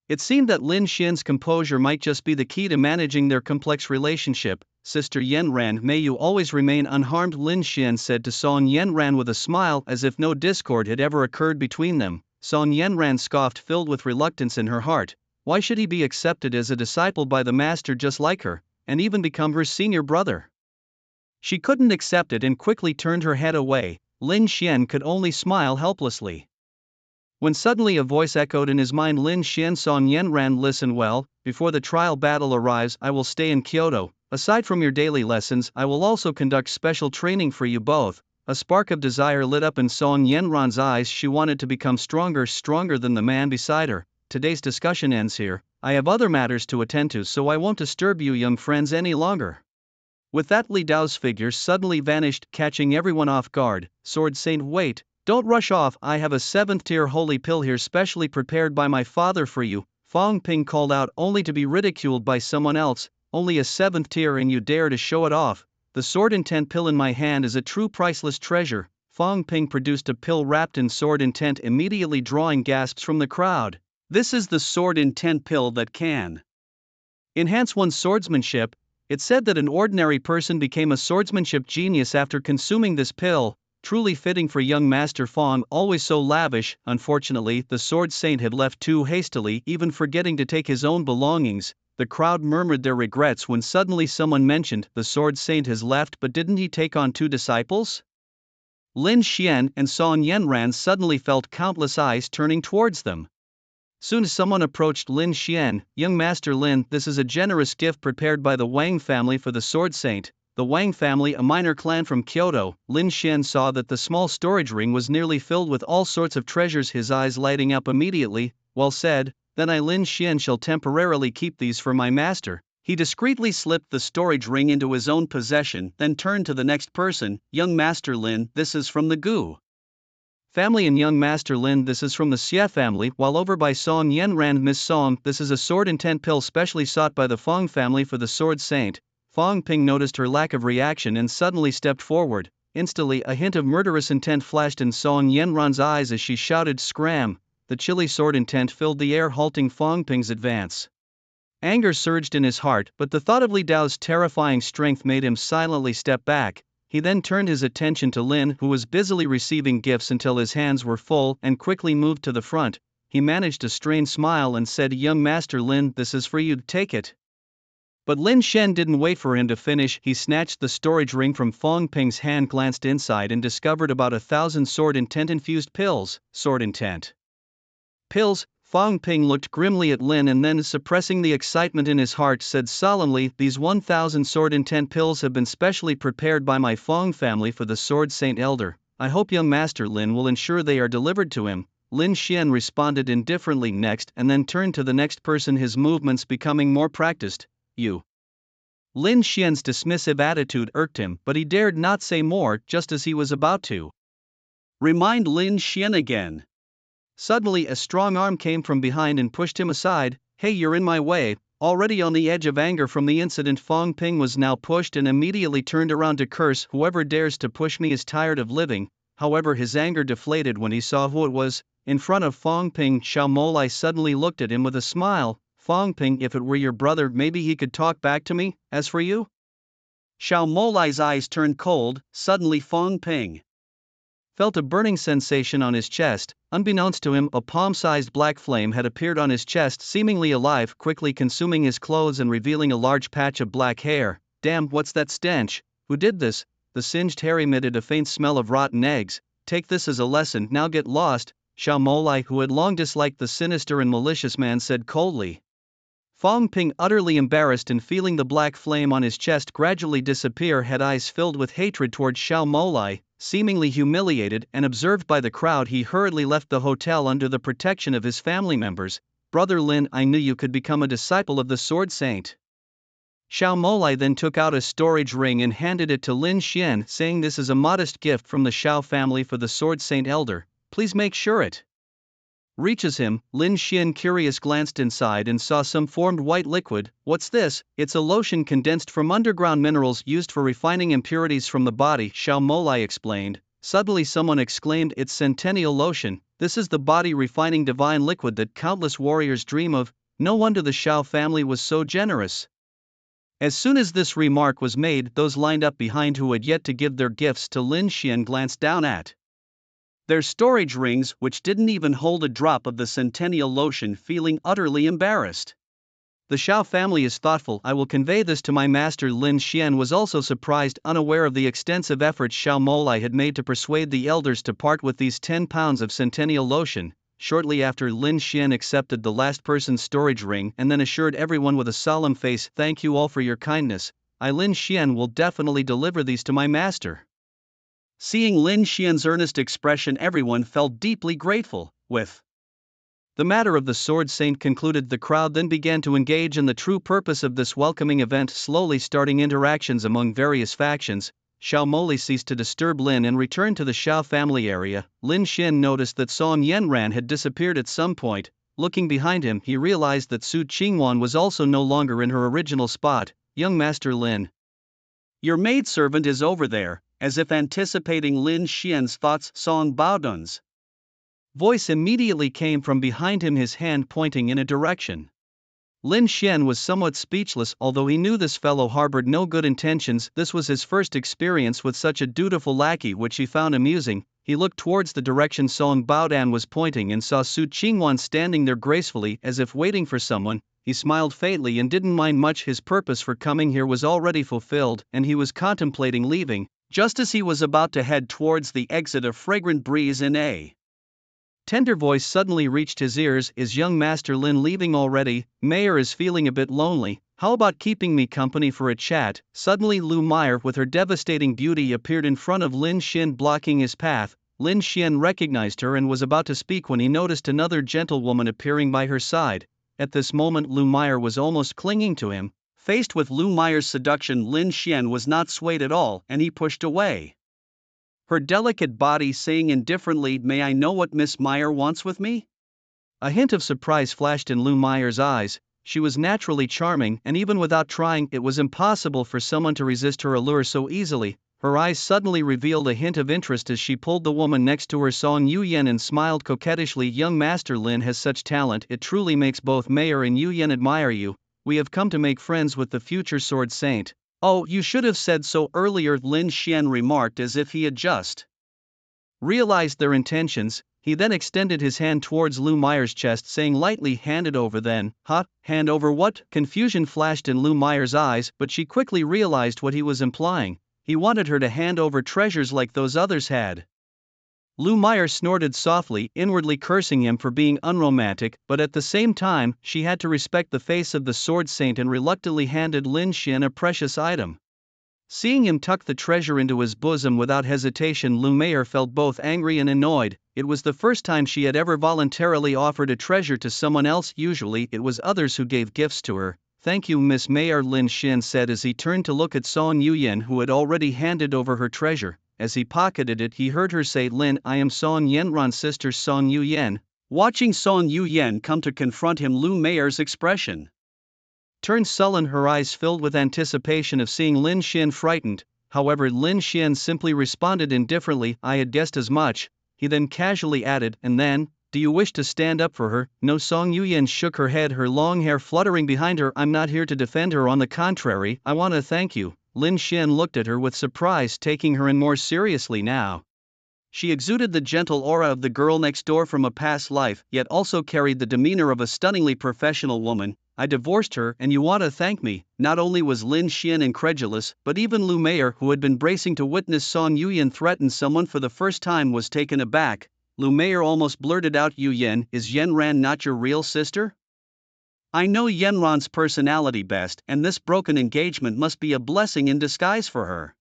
It seemed that Lin Xian's composure might just be the key to managing their complex relationship. Sister Yanran, may you always remain unharmed, Lin Xian said to Song Yanran with a smile, as if no discord had ever occurred between them. Song Yanran scoffed, filled with reluctance in her heart. Why should he be accepted as a disciple by the master just like her, and even become her senior brother? She couldn't accept it and quickly turned her head away. Lin Xian could only smile helplessly. When suddenly a voice echoed in his mind, Lin Xian Song Yenran, listen well, before the trial battle arrives I will stay in Kyoto. Aside from your daily lessons I will also conduct special training for you both. A spark of desire lit up in Song Yenran's eyes. She wanted to become stronger than the man beside her. Today's discussion ends here. I have other matters to attend to, so I won't disturb you young friends any longer. With that, Li Dao's figure suddenly vanished, catching everyone off guard. Sword Saint, wait, don't rush off, I have a 7th tier holy pill here specially prepared by my father for you. Fong Ping called out, only to be ridiculed by someone else. Only a 7th tier and you dare to show it off. The sword intent pill in my hand is a true priceless treasure. Fong Ping produced a pill wrapped in sword intent, immediately drawing gasps from the crowd. This is the sword intent pill that can enhance one's swordsmanship. It said that an ordinary person became a swordsmanship genius after consuming this pill. Truly fitting for young Master Fong, always so lavish. Unfortunately, the Sword Saint had left too hastily, even forgetting to take his own belongings. The crowd murmured their regrets when suddenly someone mentioned, the Sword Saint has left, but didn't he take on 2 disciples? Lin Xian and Song Yenran suddenly felt countless eyes turning towards them. Soon as someone approached Lin Xian, young Master Lin, this is a generous gift prepared by the Wang family for the Sword Saint. The Wang family, a minor clan from Kyoto. Lin Xian saw that the small storage ring was nearly filled with all sorts of treasures, his eyes lighting up immediately. Well said, then I Lin Xian shall temporarily keep these for my master. He discreetly slipped the storage ring into his own possession, then turned to the next person, young Master Lin, this is from the Gu family, and young Master Lin, this is from the Xie family. While over by Song Yenran, Miss Song, this is a sword intent pill specially sought by the Fong family for the Sword Saint. Fong Ping noticed her lack of reaction and suddenly stepped forward. Instantly, a hint of murderous intent flashed in Song Yenran's eyes as she shouted, scram! The chilly sword intent filled the air, halting Fong Ping's advance. Anger surged in his heart, but the thought of Li Dao's terrifying strength made him silently step back. He then turned his attention to Lin, who was busily receiving gifts until his hands were full, and quickly moved to the front. He managed a strained smile and said, young Master Lin, this is for you, take it. But Lin Xian didn't wait for him to finish. He snatched the storage ring from Fong Ping's hand, glanced inside and discovered about 1,000 sword intent infused pills. Sword intent pills? Fong Ping looked grimly at Lin and then, suppressing the excitement in his heart, said solemnly, these 1,000 sword intent pills have been specially prepared by my Fong family for the Sword Saint Elder. I hope young Master Lin will ensure they are delivered to him. Lin Xian responded indifferently next and then turned to the next person, his movements becoming more practiced. You. Lin Xian's dismissive attitude irked him, but he dared not say more. Just as he was about to remind Lin Xian again, suddenly a strong arm came from behind and pushed him aside. Hey, you're in my way. Already on the edge of anger from the incident, Fong Ping was now pushed and immediately turned around to curse, whoever dares to push me is tired of living. However, his anger deflated when he saw who it was. In front of Fong Ping, Xiao Molai suddenly looked at him with a smile. Fong Ping, if it were your brother, maybe he could talk back to me. As for you? Xiao Molai's eyes turned cold. Suddenly Fong Ping felt a burning sensation on his chest. Unbeknownst to him, a palm-sized black flame had appeared on his chest, seemingly alive, quickly consuming his clothes and revealing a large patch of black hair. Damn, what's that stench? Who did this? The singed hair emitted a faint smell of rotten eggs. Take this as a lesson, now get lost. Xiao Molai, who had long disliked the sinister and malicious man, said coldly. Fong Ping, utterly embarrassed and feeling the black flame on his chest gradually disappear, had eyes filled with hatred towards Xiao Molai. Seemingly humiliated and observed by the crowd, he hurriedly left the hotel under the protection of his family members. Brother Lin, I knew you could become a disciple of the Sword Saint. Xiao Molai then took out a storage ring and handed it to Lin Xian, saying, this is a modest gift from the Xiao family for the Sword Saint Elder. Please make sure it reaches him. Lin Xian, curious, glanced inside and saw some formed white liquid. What's this? It's a lotion condensed from underground minerals used for refining impurities from the body, Xiao Molai explained. Suddenly someone exclaimed, it's Centennial Lotion. This is the body refining divine liquid that countless warriors dream of. No wonder the Xiao family was so generous. As soon as this remark was made, those lined up behind who had yet to give their gifts to Lin Xian glanced down at their storage rings, which didn't even hold a drop of the Centennial Lotion, feeling utterly embarrassed. The Xiao family is thoughtful. I will convey this to my master. Lin Xian was also surprised, unaware of the extensive efforts Xiao Molai had made to persuade the elders to part with these 10 pounds of centennial lotion. Shortly after, Lin Xian accepted the last person's storage ring and then assured everyone with a solemn face, "Thank you all for your kindness. I, Lin Xian, will definitely deliver these to my master." Seeing Lin Xian's earnest expression, everyone felt deeply grateful. With the matter of the Sword Saint concluded, the crowd then began to engage in the true purpose of this welcoming event, slowly starting interactions among various factions. Xiao Moli ceased to disturb Lin and returned to the Xiao family area. Lin Xin noticed that Song Yanran had disappeared at some point. Looking behind him, he realized that Su Qingwan was also no longer in her original spot. "Young Master Lin, your maidservant is over there." As if anticipating Lin Xian's thoughts, Song Baodun's voice immediately came from behind him, his hand pointing in a direction. Lin Xian was somewhat speechless, although he knew this fellow harbored no good intentions. This was his first experience with such a dutiful lackey, which he found amusing. He looked towards the direction Song Baodan was pointing and saw Su Qingwan standing there gracefully, as if waiting for someone. He smiled faintly and didn't mind much. His purpose for coming here was already fulfilled, and he was contemplating leaving. Just as he was about to head towards the exit, a fragrant breeze in a tender voice suddenly reached his ears. "Is young Master Lin leaving already? Mayor is feeling a bit lonely. How about keeping me company for a chat?" Suddenly Lu Meyer, with her devastating beauty, appeared in front of Lin Xin, blocking his path. Lin Xian recognized her and was about to speak when he noticed another gentlewoman appearing by her side. At this moment Lu Meyer was almost clinging to him. Faced with Lu Meyer's seduction, Lin Xian was not swayed at all, and he pushed away her delicate body, saying indifferently, "May I know what Miss Meyer wants with me?" A hint of surprise flashed in Lu Meyer's eyes. She was naturally charming, and even without trying, it was impossible for someone to resist her allure so easily. Her eyes suddenly revealed a hint of interest as she pulled the woman next to her, Song Yuyen, and smiled coquettishly. "Young Master Lin has such talent, it truly makes both Mayor and Yuyen admire you. We have come to make friends with the future Sword Saint." "Oh, you should have said so earlier," Lin Xian remarked, as if he had just realized their intentions. He then extended his hand towards Lu Meyer's chest, saying lightly, "Hand it over then." "Huh? Hand over what?" Confusion flashed in Lu Meyer's eyes, but she quickly realized what he was implying. He wanted her to hand over treasures like those others had. Lu Meyer snorted softly, inwardly cursing him for being unromantic, but at the same time, she had to respect the face of the Sword Saint and reluctantly handed Lin Xian a precious item. Seeing him tuck the treasure into his bosom without hesitation, Lu Meyer felt both angry and annoyed. It was the first time she had ever voluntarily offered a treasure to someone else. Usually, it was others who gave gifts to her. "Thank you, Miss Mayer," Lin Xian said as he turned to look at Song Yuyen, who had already handed over her treasure. As he pocketed it, he heard her say, "Lin, I am Song Yenran's sister, Song Yuyen." Watching Song Yuyen come to confront him, Lu Meyer's expression turned sullen, her eyes filled with anticipation of seeing Lin Xian frightened. However, Lin Xian simply responded indifferently, "I had guessed as much." He then casually added, "And then, do you wish to stand up for her?" "No." Song Yuyen shook her head, her long hair fluttering behind her. "I'm not here to defend her, on the contrary, I want to thank you." Lin Xian looked at her with surprise, taking her in more seriously now. She exuded the gentle aura of the girl next door from a past life, yet also carried the demeanor of a stunningly professional woman. "I divorced her, and you want to thank me?" Not only was Lin Xian incredulous, but even Lu Meyer, who had been bracing to witness Song Yuyen threaten someone for the first time, was taken aback. Lu Meyer almost blurted out, "Yuyen, is Yenran not your real sister? I know Yenran's personality best, and this broken engagement must be a blessing in disguise for her."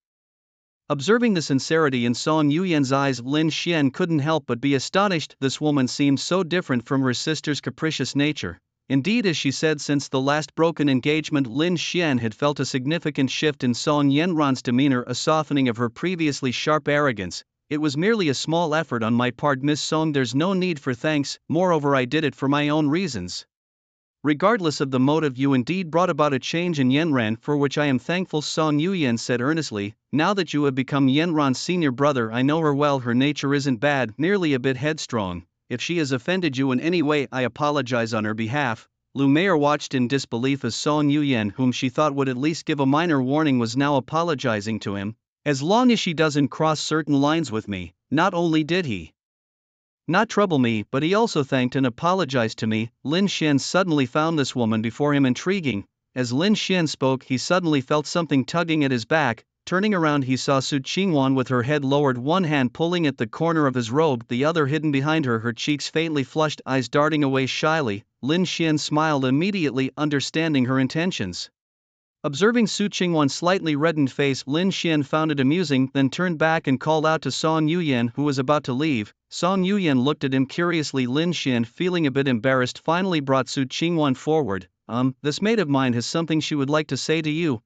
Observing the sincerity in Song Yuyen's eyes, Lin Xian couldn't help but be astonished. This woman seemed so different from her sister's capricious nature. Indeed, as she said, since the last broken engagement, Lin Xian had felt a significant shift in Song Yenran's demeanor, a softening of her previously sharp arrogance. "It was merely a small effort on my part, Miss Song. There's no need for thanks, moreover I did it for my own reasons. Regardless of the motive, you indeed brought about a change in Yenran, for which I am thankful," Song Yuyen said earnestly. "Now that you have become Yenran's senior brother, I know her well. Her nature isn't bad, merely a bit headstrong. If she has offended you in any way, I apologize on her behalf." Lu Meyer watched in disbelief as Song Yuyen, whom she thought would at least give a minor warning, was now apologizing to him. "As long as she doesn't cross certain lines with me." Not only did he not trouble me, but he also thanked and apologized to me. Lin Xian suddenly found this woman before him intriguing. As Lin Xian spoke, he suddenly felt something tugging at his back. Turning around, he saw Su Qingwan with her head lowered, one hand pulling at the corner of his robe, the other hidden behind her cheeks faintly flushed, eyes darting away shyly. Lin Xian smiled, immediately understanding her intentions. Observing Su Qingwan's slightly reddened face, Lin Xian found it amusing, then turned back and called out to Song Yuyan, who was about to leave. Song Yuyan looked at him curiously. Lin Xian, feeling a bit embarrassed, finally brought Su Qingwan forward. This maid of mine has something she would like to say to you.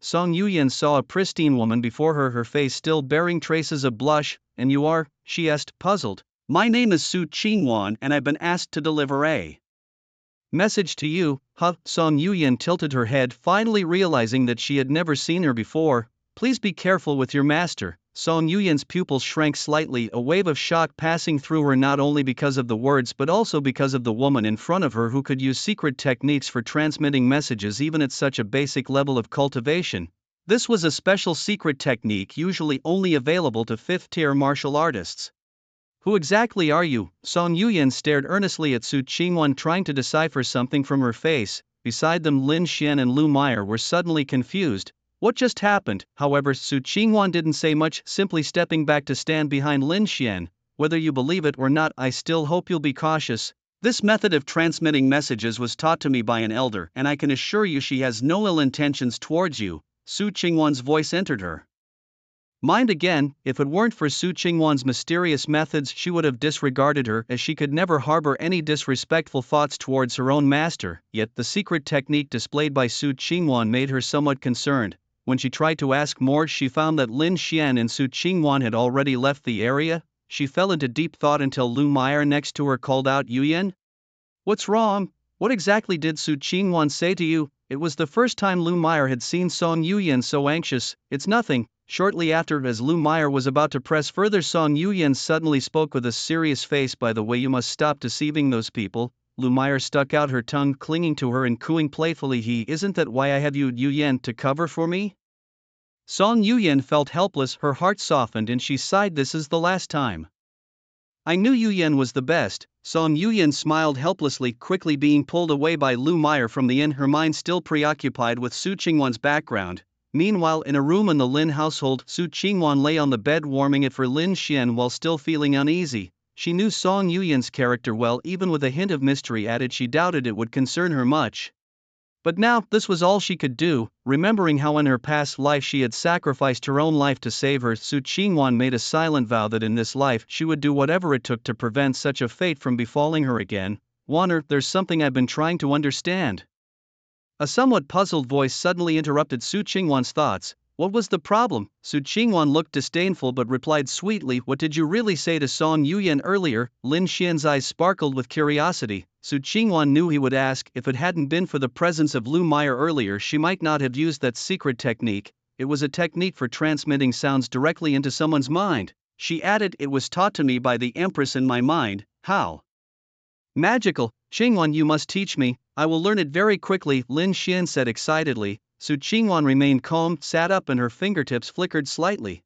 Song Yuyan saw a pristine woman before her face still bearing traces of blush. And you are? She asked, puzzled. My name is Su Qingwan and I've been asked to deliver a message to you. Song Yuyan tilted her head, finally realizing that she had never seen her before. Please be careful with your master. Song Yuyan's pupils shrank slightly, a wave of shock passing through her, not only because of the words but also because of the woman in front of her who could use secret techniques for transmitting messages even at such a basic level of cultivation. This was a special secret technique usually only available to 5th-tier martial artists. Who exactly are you? Song Yuyan stared earnestly at Su Qingwan, trying to decipher something from her face. Beside them, Lin Xian and Lu Meyer were suddenly confused. What just happened? However, Su Qingwan didn't say much, simply stepping back to stand behind Lin Xian. Whether you believe it or not, I still hope you'll be cautious. This method of transmitting messages was taught to me by an elder, and I can assure you she has no ill intentions towards you. Su Qingwan's voice entered her mind again. If it weren't for Su Qingwan's mysterious methods, she would have disregarded her, as she could never harbor any disrespectful thoughts towards her own master. Yet the secret technique displayed by Su Qingwan made her somewhat concerned. When she tried to ask more, she found that Lin Xian and Su Qingwan had already left the area. She fell into deep thought until Lu Meyer next to her called out, Yuyan? What's wrong? What exactly did Su Qingwan say to you? It was the first time Lu Meyer had seen Song Yuyan so anxious. It's nothing. Shortly after, as Lu Meyer was about to press further, Song Yuyan suddenly spoke with a serious face. By the way, you must stop deceiving those people. Lu Meyer stuck out her tongue, clinging to her and cooing playfully, isn't that why I have you, Yuyan, to cover for me? Song Yuyan felt helpless, her heart softened and she sighed, this is the last time. I knew Yuyan was the best. Song Yuyan smiled helplessly, quickly being pulled away by Lu Meyer from the inn, her mind still preoccupied with Su Qingwan's background. Meanwhile, in a room in the Lin household, Su Qingwan lay on the bed warming it for Lin Xian while still feeling uneasy. She knew Song Yuyan's character well, even with a hint of mystery added she doubted it would concern her much. But now, this was all she could do. Remembering how in her past life she had sacrificed her own life to save her, Su Qingwan made a silent vow that in this life she would do whatever it took to prevent such a fate from befalling her again. Wanner, there's something I've been trying to understand. A somewhat puzzled voice suddenly interrupted Su Qingwan's thoughts. What was the problem? Su Qingwan looked disdainful but replied sweetly, what did you really say to Song Yuyan earlier? Lin Xian's eyes sparkled with curiosity. Su Qingwan knew he would ask. If it hadn't been for the presence of Lu Meyer earlier, she might not have used that secret technique. It was a technique for transmitting sounds directly into someone's mind. She added, it was taught to me by the Empress in my mind. How magical! Qingwan, you must teach me. I will learn it very quickly, Lin Xian said excitedly. Su Qingwan remained calm, sat up and her fingertips flickered slightly.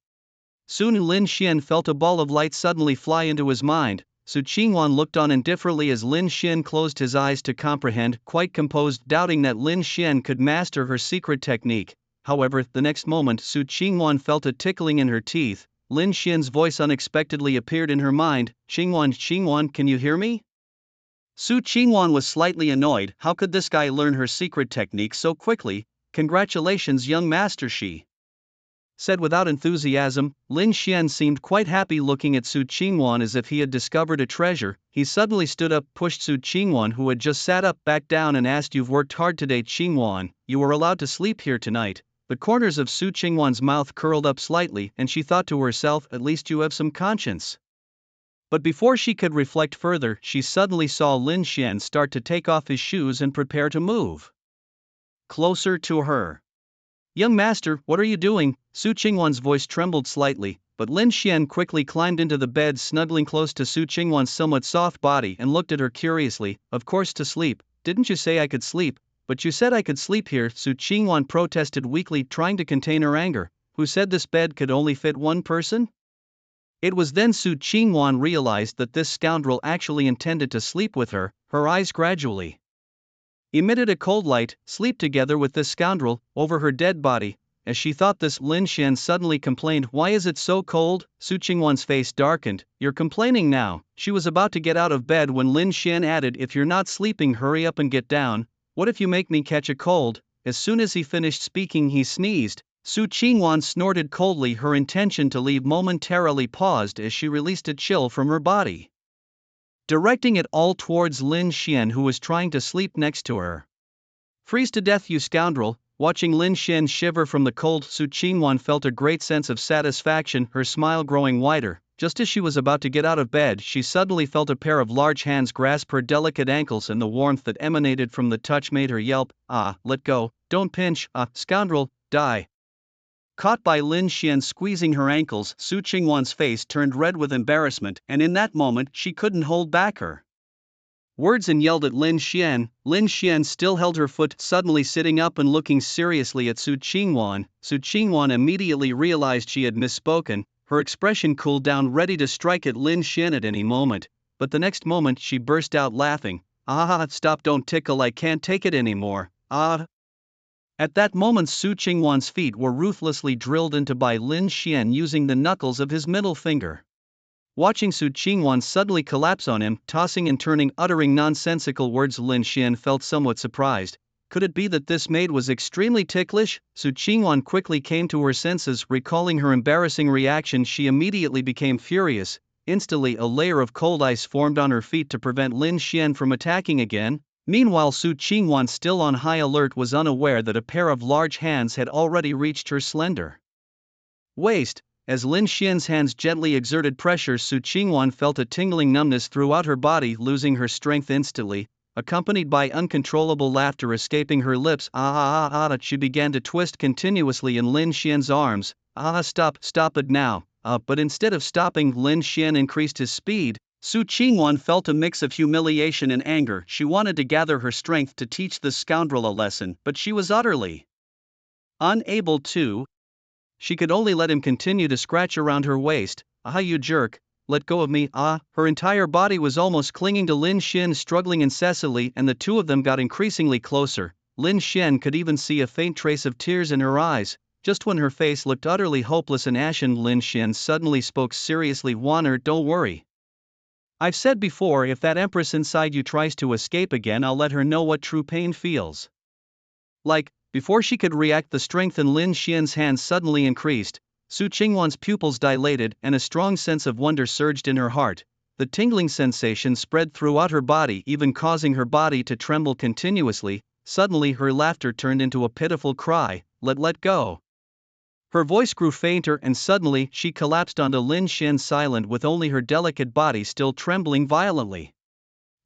Soon Lin Xian felt a ball of light suddenly fly into his mind. Su Qingwan looked on indifferently as Lin Xian closed his eyes to comprehend, quite composed, doubting that Lin Xian could master her secret technique. However, the next moment Su Qingwan felt a tickling in her teeth. Lin Xian's voice unexpectedly appeared in her mind. Qingwan, can you hear me? Su Qingwan was slightly annoyed. How could this guy learn her secret technique so quickly? Congratulations, young master, she said without enthusiasm. Lin Xian seemed quite happy looking at Su Qingwan as if he had discovered a treasure. He suddenly stood up, pushed Su Qingwan, who had just sat up, back down and asked, you've worked hard today, Qingwan. You were allowed to sleep here tonight. The corners of Su Qingwan's mouth curled up slightly and she thought to herself, at least you have some conscience. But before she could reflect further, she suddenly saw Lin Xian start to take off his shoes and prepare to move closer to her. Young master, what are you doing? Su Qingwan's voice trembled slightly, but Lin Xian quickly climbed into the bed, snuggling close to Su Qingwan's somewhat soft body and looked at her curiously. Of course, to sleep. Didn't you say I could sleep? But you said I could sleep here, Su Qingwan protested weakly, trying to contain her anger. Who said this bed could only fit one person? It was then Su Qingwan realized that this scoundrel actually intended to sleep with her. Her eyes gradually emitted a cold light. Sleep together with this scoundrel, over her dead body. As she thought this, Lin Xian suddenly complained, "Why is it so cold?" Su Qingwan's face darkened. "You're complaining now." She was about to get out of bed when Lin Xian added, "If you're not sleeping, hurry up and get down. What if you make me catch a cold?" As soon as he finished speaking, he sneezed. Su Qingwan snorted coldly. Her intention to leave momentarily paused as she released a chill from her body, directing it all towards Lin Xian, who was trying to sleep next to her. "Freeze to death, you scoundrel!" Watching Lin Xian shiver from the cold, Su Qingwan felt a great sense of satisfaction, her smile growing wider. Just as she was about to get out of bed, she suddenly felt a pair of large hands grasp her delicate ankles, and the warmth that emanated from the touch made her yelp, "Ah, let go, don't pinch, ah, scoundrel, die." Caught by Lin Xian squeezing her ankles, Su Qingwan's face turned red with embarrassment, and in that moment she couldn't hold back her words and yelled at Lin Xian. Lin Xian still held her foot, suddenly sitting up and looking seriously at Su Qingwan. Su Qingwan immediately realized she had misspoken. Her expression cooled down, ready to strike at Lin Xian at any moment, but the next moment she burst out laughing. "Ah, stop, don't tickle, I can't take it anymore, ah." At that moment Su Qingwan's feet were ruthlessly drilled into by Lin Xian using the knuckles of his middle finger. Watching Su Qingwan suddenly collapse on him, tossing and turning, uttering nonsensical words, Lin Xian felt somewhat surprised. Could it be that this maid was extremely ticklish? Su Qingwan quickly came to her senses, recalling her embarrassing reaction. She immediately became furious. Instantly a layer of cold ice formed on her feet to prevent Lin Xian from attacking again. Meanwhile, Su Qingwan, still on high alert, was unaware that a pair of large hands had already reached her slender waist. As Lin Xian's hands gently exerted pressure, Su Qingwan felt a tingling numbness throughout her body, losing her strength instantly, accompanied by uncontrollable laughter escaping her lips. "Ah, ah, ah, ah." She began to twist continuously in Lin Xian's arms. "Ah, stop it now." But instead of stopping, Lin Xian increased his speed. Su Qingwan felt a mix of humiliation and anger. She wanted to gather her strength to teach this scoundrel a lesson, but she was utterly unable to. She could only let him continue to scratch around her waist. "Ah, you jerk, let go of me, ah." Her entire body was almost clinging to Lin Xian, struggling incessantly, and the two of them got increasingly closer. Lin Xian could even see a faint trace of tears in her eyes. Just when her face looked utterly hopeless and ashen, Lin Xian suddenly spoke seriously, "Wanner, don't worry. I've said before, if that empress inside you tries to escape again, I'll let her know what true pain feels like." Before she could react, the strength in Lin Xian's hands suddenly increased. Su Qingwan's pupils dilated, and a strong sense of wonder surged in her heart. The tingling sensation spread throughout her body, even causing her body to tremble continuously. Suddenly her laughter turned into a pitiful cry, Let go." Her voice grew fainter, and suddenly she collapsed onto Lin Xian, silent, with only her delicate body still trembling violently.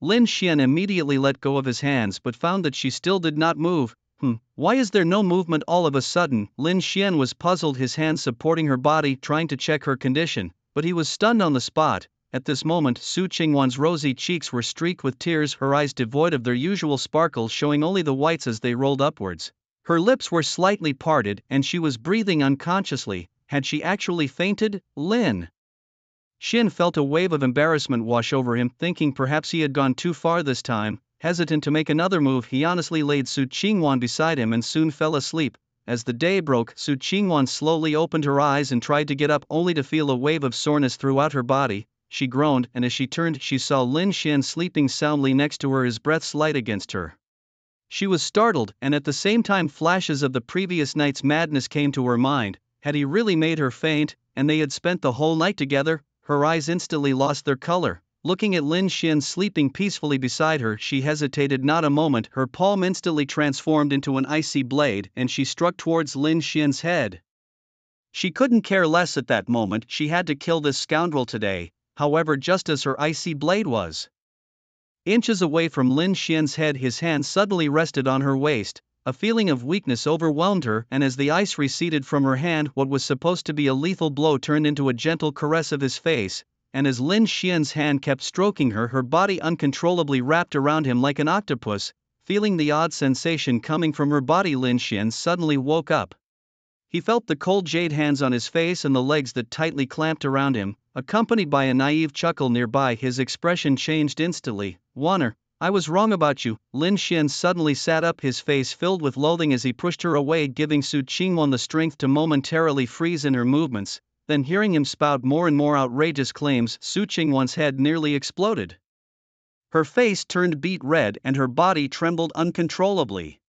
Lin Xian immediately let go of his hands, but found that she still did not move. Why is there no movement all of a sudden? Lin Xian was puzzled, his hands supporting her body, trying to check her condition, but he was stunned on the spot. At this moment, Su Qingwan's rosy cheeks were streaked with tears, her eyes devoid of their usual sparkle, showing only the whites as they rolled upwards. Her lips were slightly parted, and she was breathing unconsciously. Had she actually fainted? Lin Xian felt a wave of embarrassment wash over him, thinking perhaps he had gone too far this time. Hesitant to make another move, he honestly laid Su Qingwan beside him and soon fell asleep. As the day broke, Su Qingwan slowly opened her eyes and tried to get up, only to feel a wave of soreness throughout her body. She groaned, and as she turned, she saw Lin Xian sleeping soundly next to her, his breath light against her. She was startled, and at the same time flashes of the previous night's madness came to her mind. Had he really made her faint, and they had spent the whole night together? Her eyes instantly lost their color. Looking at Lin Xian sleeping peacefully beside her, she hesitated not a moment. Her palm instantly transformed into an icy blade, and she struck towards Lin Xian's head. She couldn't care less at that moment, she had to kill this scoundrel today. However, just as her icy blade was inches away from Lin Xian's head, his hand suddenly rested on her waist. A feeling of weakness overwhelmed her, and as the ice receded from her hand, what was supposed to be a lethal blow turned into a gentle caress of his face. And as Lin Xian's hand kept stroking her, her body uncontrollably wrapped around him like an octopus. Feeling the odd sensation coming from her body, Lin Xian suddenly woke up. He felt the cold jade hands on his face and the legs that tightly clamped around him, accompanied by a naive chuckle nearby. His expression changed instantly. "Wanner, I was wrong about you." Lin Xian suddenly sat up, his face filled with loathing as he pushed her away, giving Su Qingwan the strength to momentarily freeze in her movements. Then, hearing him spout more and more outrageous claims, Su Qingwan's head nearly exploded. Her face turned beet red and her body trembled uncontrollably.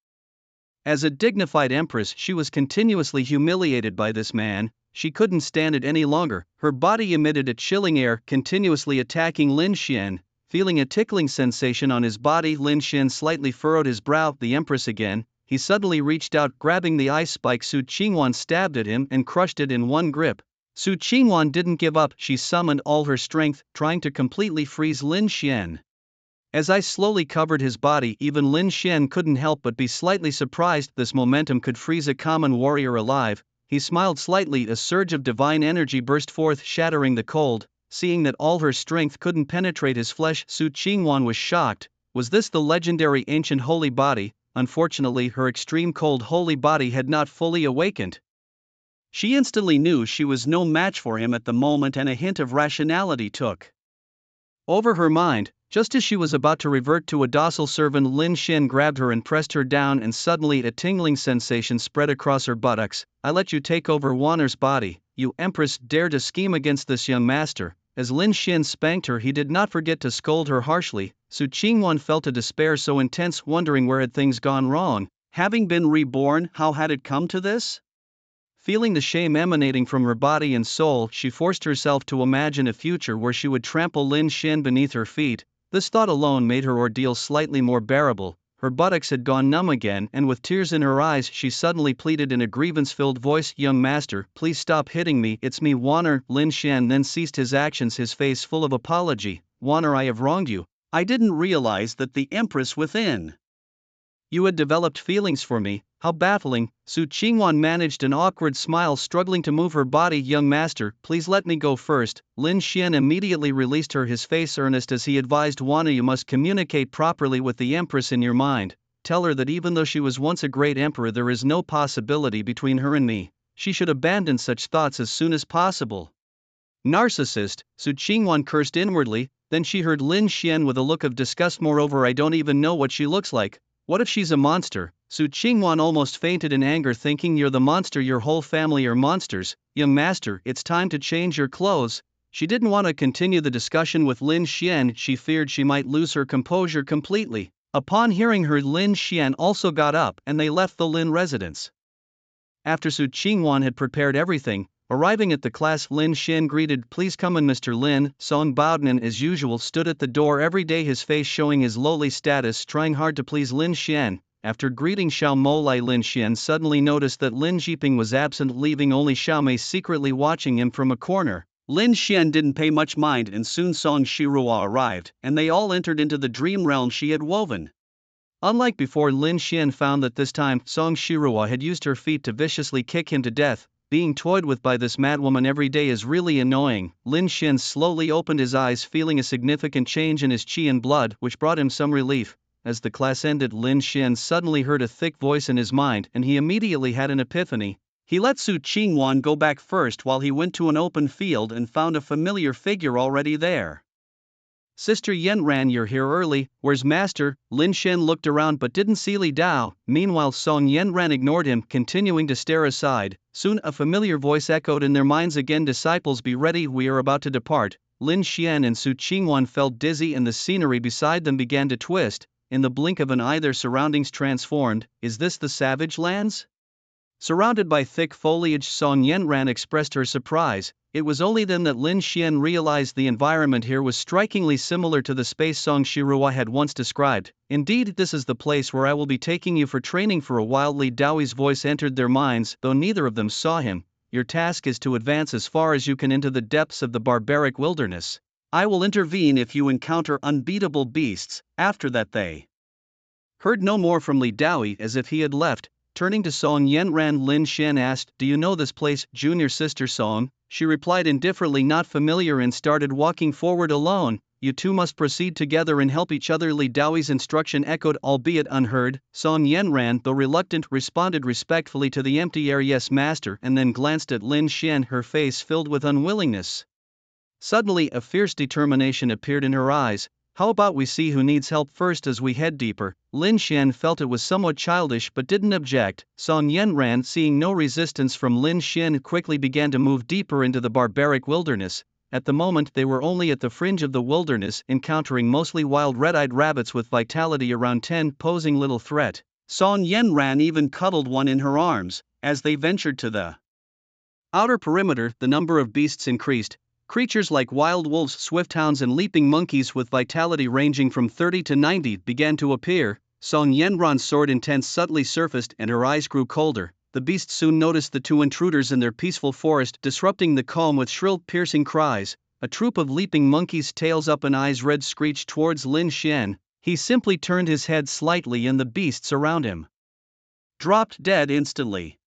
As a dignified empress, she was continuously humiliated by this man. She couldn't stand it any longer. Her body emitted a chilling air, continuously attacking Lin Xian. Feeling a tickling sensation on his body, Lin Xian slightly furrowed his brow. The empress again. He suddenly reached out, grabbing the ice spike Su Qingwan stabbed at him and crushed it in one grip. Su Qingwan didn't give up. She summoned all her strength, trying to completely freeze Lin Xian. As ice slowly covered his body, even Lin Xian couldn't help but be slightly surprised this momentum could freeze a common warrior alive. He smiled slightly. A surge of divine energy burst forth, shattering the cold. Seeing that all her strength couldn't penetrate his flesh, Su Qingwan was shocked. Was this the legendary ancient holy body? Unfortunately, her extreme cold holy body had not fully awakened. She instantly knew she was no match for him at the moment, and a hint of rationality took over her mind. Just as she was about to revert to a docile servant, Lin Xian grabbed her and pressed her down, and suddenly a tingling sensation spread across her buttocks. "I let you take over Wanner's body. You empress dare to scheme against this young master." As Lin Xian spanked her, he did not forget to scold her harshly. Su Qingwan felt a despair so intense, wondering where had things gone wrong. Having been reborn, how had it come to this? Feeling the shame emanating from her body and soul, she forced herself to imagine a future where she would trample Lin Xian beneath her feet. This thought alone made her ordeal slightly more bearable. Her buttocks had gone numb again, and with tears in her eyes, she suddenly pleaded in a grievance-filled voice, "Young master, please stop hitting me. It's me, Wanner." Lin Xian then ceased his actions, his face full of apology. "Wanner, I have wronged you. I didn't realize that the empress within you had developed feelings for me. How baffling." Su Qingwan managed an awkward smile, struggling to move her body. "Young master, please let me go first." Lin Xian immediately released her, his face earnest as he advised, "Wanna, you must communicate properly with the empress in your mind. Tell her that even though she was once a great emperor, there is no possibility between her and me. She should abandon such thoughts as soon as possible." "Narcissist," Su Qingwan cursed inwardly. Then she heard Lin Xian with a look of disgust, "Moreover, I don't even know what she looks like. What if she's a monster?" Su Qingwan almost fainted in anger, thinking, "You're the monster, your whole family are monsters. Young master, it's time to change your clothes." She didn't want to continue the discussion with Lin Xian. She feared she might lose her composure completely. Upon hearing her, Lin Xian also got up and they left the Lin residence. After Su Qingwan had prepared everything, arriving at the class, Lin Xian greeted, "Please come in, Mr. Lin." Song bowed and as usual stood at the door every day, his face showing his lowly status, trying hard to please Lin Xian. After greeting Xiao Molai, Lin Xian suddenly noticed that Lin Jiping was absent, leaving only Xiao Mei secretly watching him from a corner. Lin Xian didn't pay much mind, and soon Song Shirua arrived, and they all entered into the dream realm she had woven. Unlike before, Lin Xian found that this time Song Shirua had used her feet to viciously kick him to death. Being toyed with by this madwoman every day is really annoying. Lin Xian slowly opened his eyes, feeling a significant change in his qi and blood, which brought him some relief. As the class ended, Lin Xian suddenly heard a thick voice in his mind, and he immediately had an epiphany. He let Su Qingwan go back first while he went to an open field and found a familiar figure already there. "Sister Yanran, you're here early. Where's master?" Lin Xian looked around but didn't see Li Dao. Meanwhile, Song Yanran ignored him, continuing to stare aside. Soon a familiar voice echoed in their minds again, "Disciples, be ready, we are about to depart." Lin Xian and Su Qingwan felt dizzy and the scenery beside them began to twist. In the blink of an eye their surroundings transformed. Is this the Savage Lands? Surrounded by thick foliage, Song Yanran expressed her surprise. It was only then that Lin Xian realized the environment here was strikingly similar to the space Song Shirua had once described. "Indeed, this is the place where I will be taking you for training for a while." Li Daoi's voice entered their minds, though neither of them saw him. "Your task is to advance as far as you can into the depths of the barbaric wilderness. I will intervene if you encounter unbeatable beasts." After that they heard no more from Li Daoi, as if he had left. Turning to Song Yanran, Lin Xian asked, "Do you know this place, junior sister Song?" She replied indifferently, "Not familiar," and started walking forward alone. you two must proceed together and help each other. Li Daoi's instruction echoed, albeit unheard. Song Yanran, though reluctant, responded respectfully to the empty air yes master, and then glanced at Lin Xian, her face filled with unwillingness. Suddenly a fierce determination appeared in her eyes. How about we see who needs help first as we head deeper? Lin Xian felt it was somewhat childish but didn't object. Song Yanran, seeing no resistance from Lin Xian, quickly began to move deeper into the barbaric wilderness. At the moment they were only at the fringe of the wilderness, encountering mostly wild red-eyed rabbits with vitality around 10, posing little threat. Song Yanran even cuddled one in her arms. As they ventured to the outer perimeter, the number of beasts increased. Creatures like wild wolves, swift hounds and leaping monkeys with vitality ranging from 30 to 90 began to appear. Song Yanran's sword intent subtly surfaced and her eyes grew colder. The beasts soon noticed the two intruders in their peaceful forest, disrupting the calm with shrill, piercing cries. A troop of leaping monkeys, tails up and eyes red, screeched towards Lin Xian. He simply turned his head slightly and the beasts around him dropped dead instantly.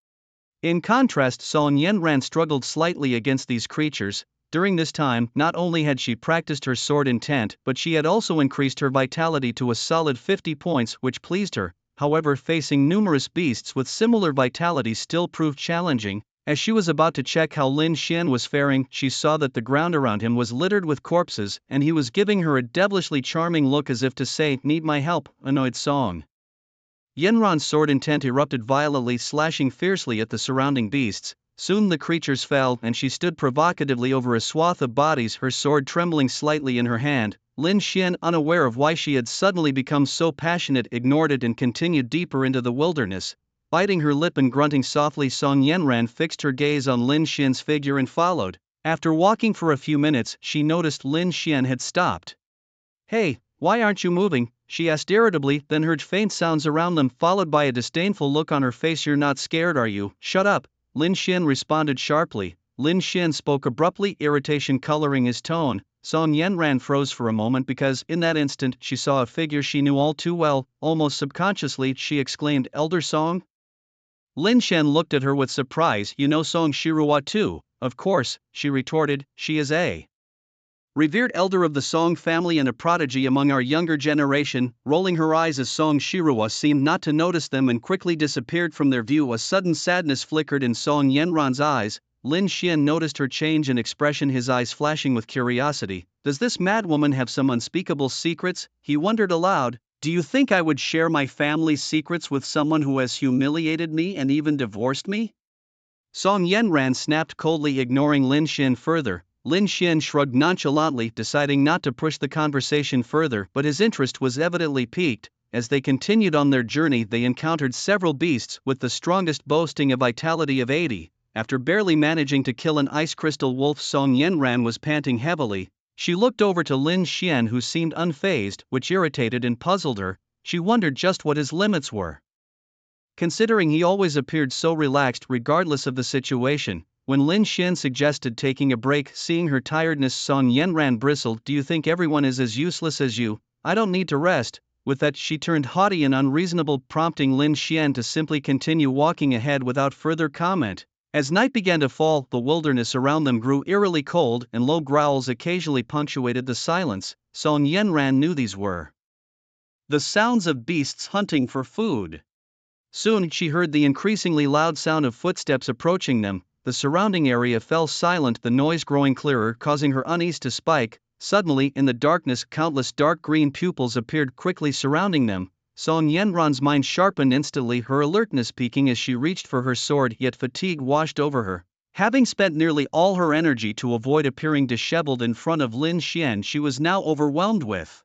In contrast, Song Yanran struggled slightly against these creatures. During this time, not only had she practiced her sword intent, but she had also increased her vitality to a solid 50 points, which pleased her. However, facing numerous beasts with similar vitality still proved challenging. As she was about to check how Lin Xian was faring, she saw that the ground around him was littered with corpses, and he was giving her a devilishly charming look as if to say, "Need my help?" Annoyed Song Yanran's sword intent erupted violently, slashing fiercely at the surrounding beasts. Soon the creatures fell and she stood provocatively over a swath of bodies, her sword trembling slightly in her hand. Lin Xian, unaware of why she had suddenly become so passionate, ignored it and continued deeper into the wilderness. Biting her lip and grunting softly, Song Yanran fixed her gaze on Lin Xian's figure and followed. After walking for a few minutes, she noticed Lin Xian had stopped. "Hey, why aren't you moving?" she asked irritably, then heard faint sounds around them, followed by a disdainful look on her face. "You're not scared, are you?" "Shut up," Lin Xian responded sharply. Lin Xian spoke abruptly, irritation coloring his tone. Song Yanran froze for a moment because, in that instant, she saw a figure she knew all too well. Almost subconsciously, she exclaimed, "Elder Song?" Lin Xian looked at her with surprise. "You know Song Shirua too?" "Of course," she retorted, "she is a revered elder of the Song family and a prodigy among our younger generation." Rolling her eyes as Song Shirua seemed not to notice them and quickly disappeared from their view, a sudden sadness flickered in Song Yanran's eyes. Lin Xian noticed her change in expression, his eyes flashing with curiosity. "Does this madwoman have some unspeakable secrets?" he wondered aloud. "Do you think I would share my family's secrets with someone who has humiliated me and even divorced me?" Song Yanran snapped coldly, ignoring Lin Xian further. Lin Xian shrugged nonchalantly, deciding not to push the conversation further, but his interest was evidently piqued. As they continued on their journey, they encountered several beasts, with the strongest boasting a vitality of 80. After barely managing to kill an ice crystal wolf, Song Yanran was panting heavily. She looked over to Lin Xian, who seemed unfazed, which irritated and puzzled her. She wondered just what his limits were, considering he always appeared so relaxed regardless of the situation. When Lin Xian suggested taking a break, seeing her tiredness, Song Yanran bristled. "Do you think everyone is as useless as you? I don't need to rest." With that, she turned haughty and unreasonable, prompting Lin Xian to simply continue walking ahead without further comment. As night began to fall, the wilderness around them grew eerily cold, and low growls occasionally punctuated the silence. Song Yanran knew these were the sounds of beasts hunting for food. Soon she heard the increasingly loud sound of footsteps approaching them. The surrounding area fell silent, the noise growing clearer, causing her unease to spike. Suddenly, in the darkness, countless dark green pupils appeared quickly surrounding them. Song Yanran's mind sharpened instantly, her alertness peaking as she reached for her sword, yet fatigue washed over her. Having spent nearly all her energy to avoid appearing disheveled in front of Lin Xian, she was now overwhelmed with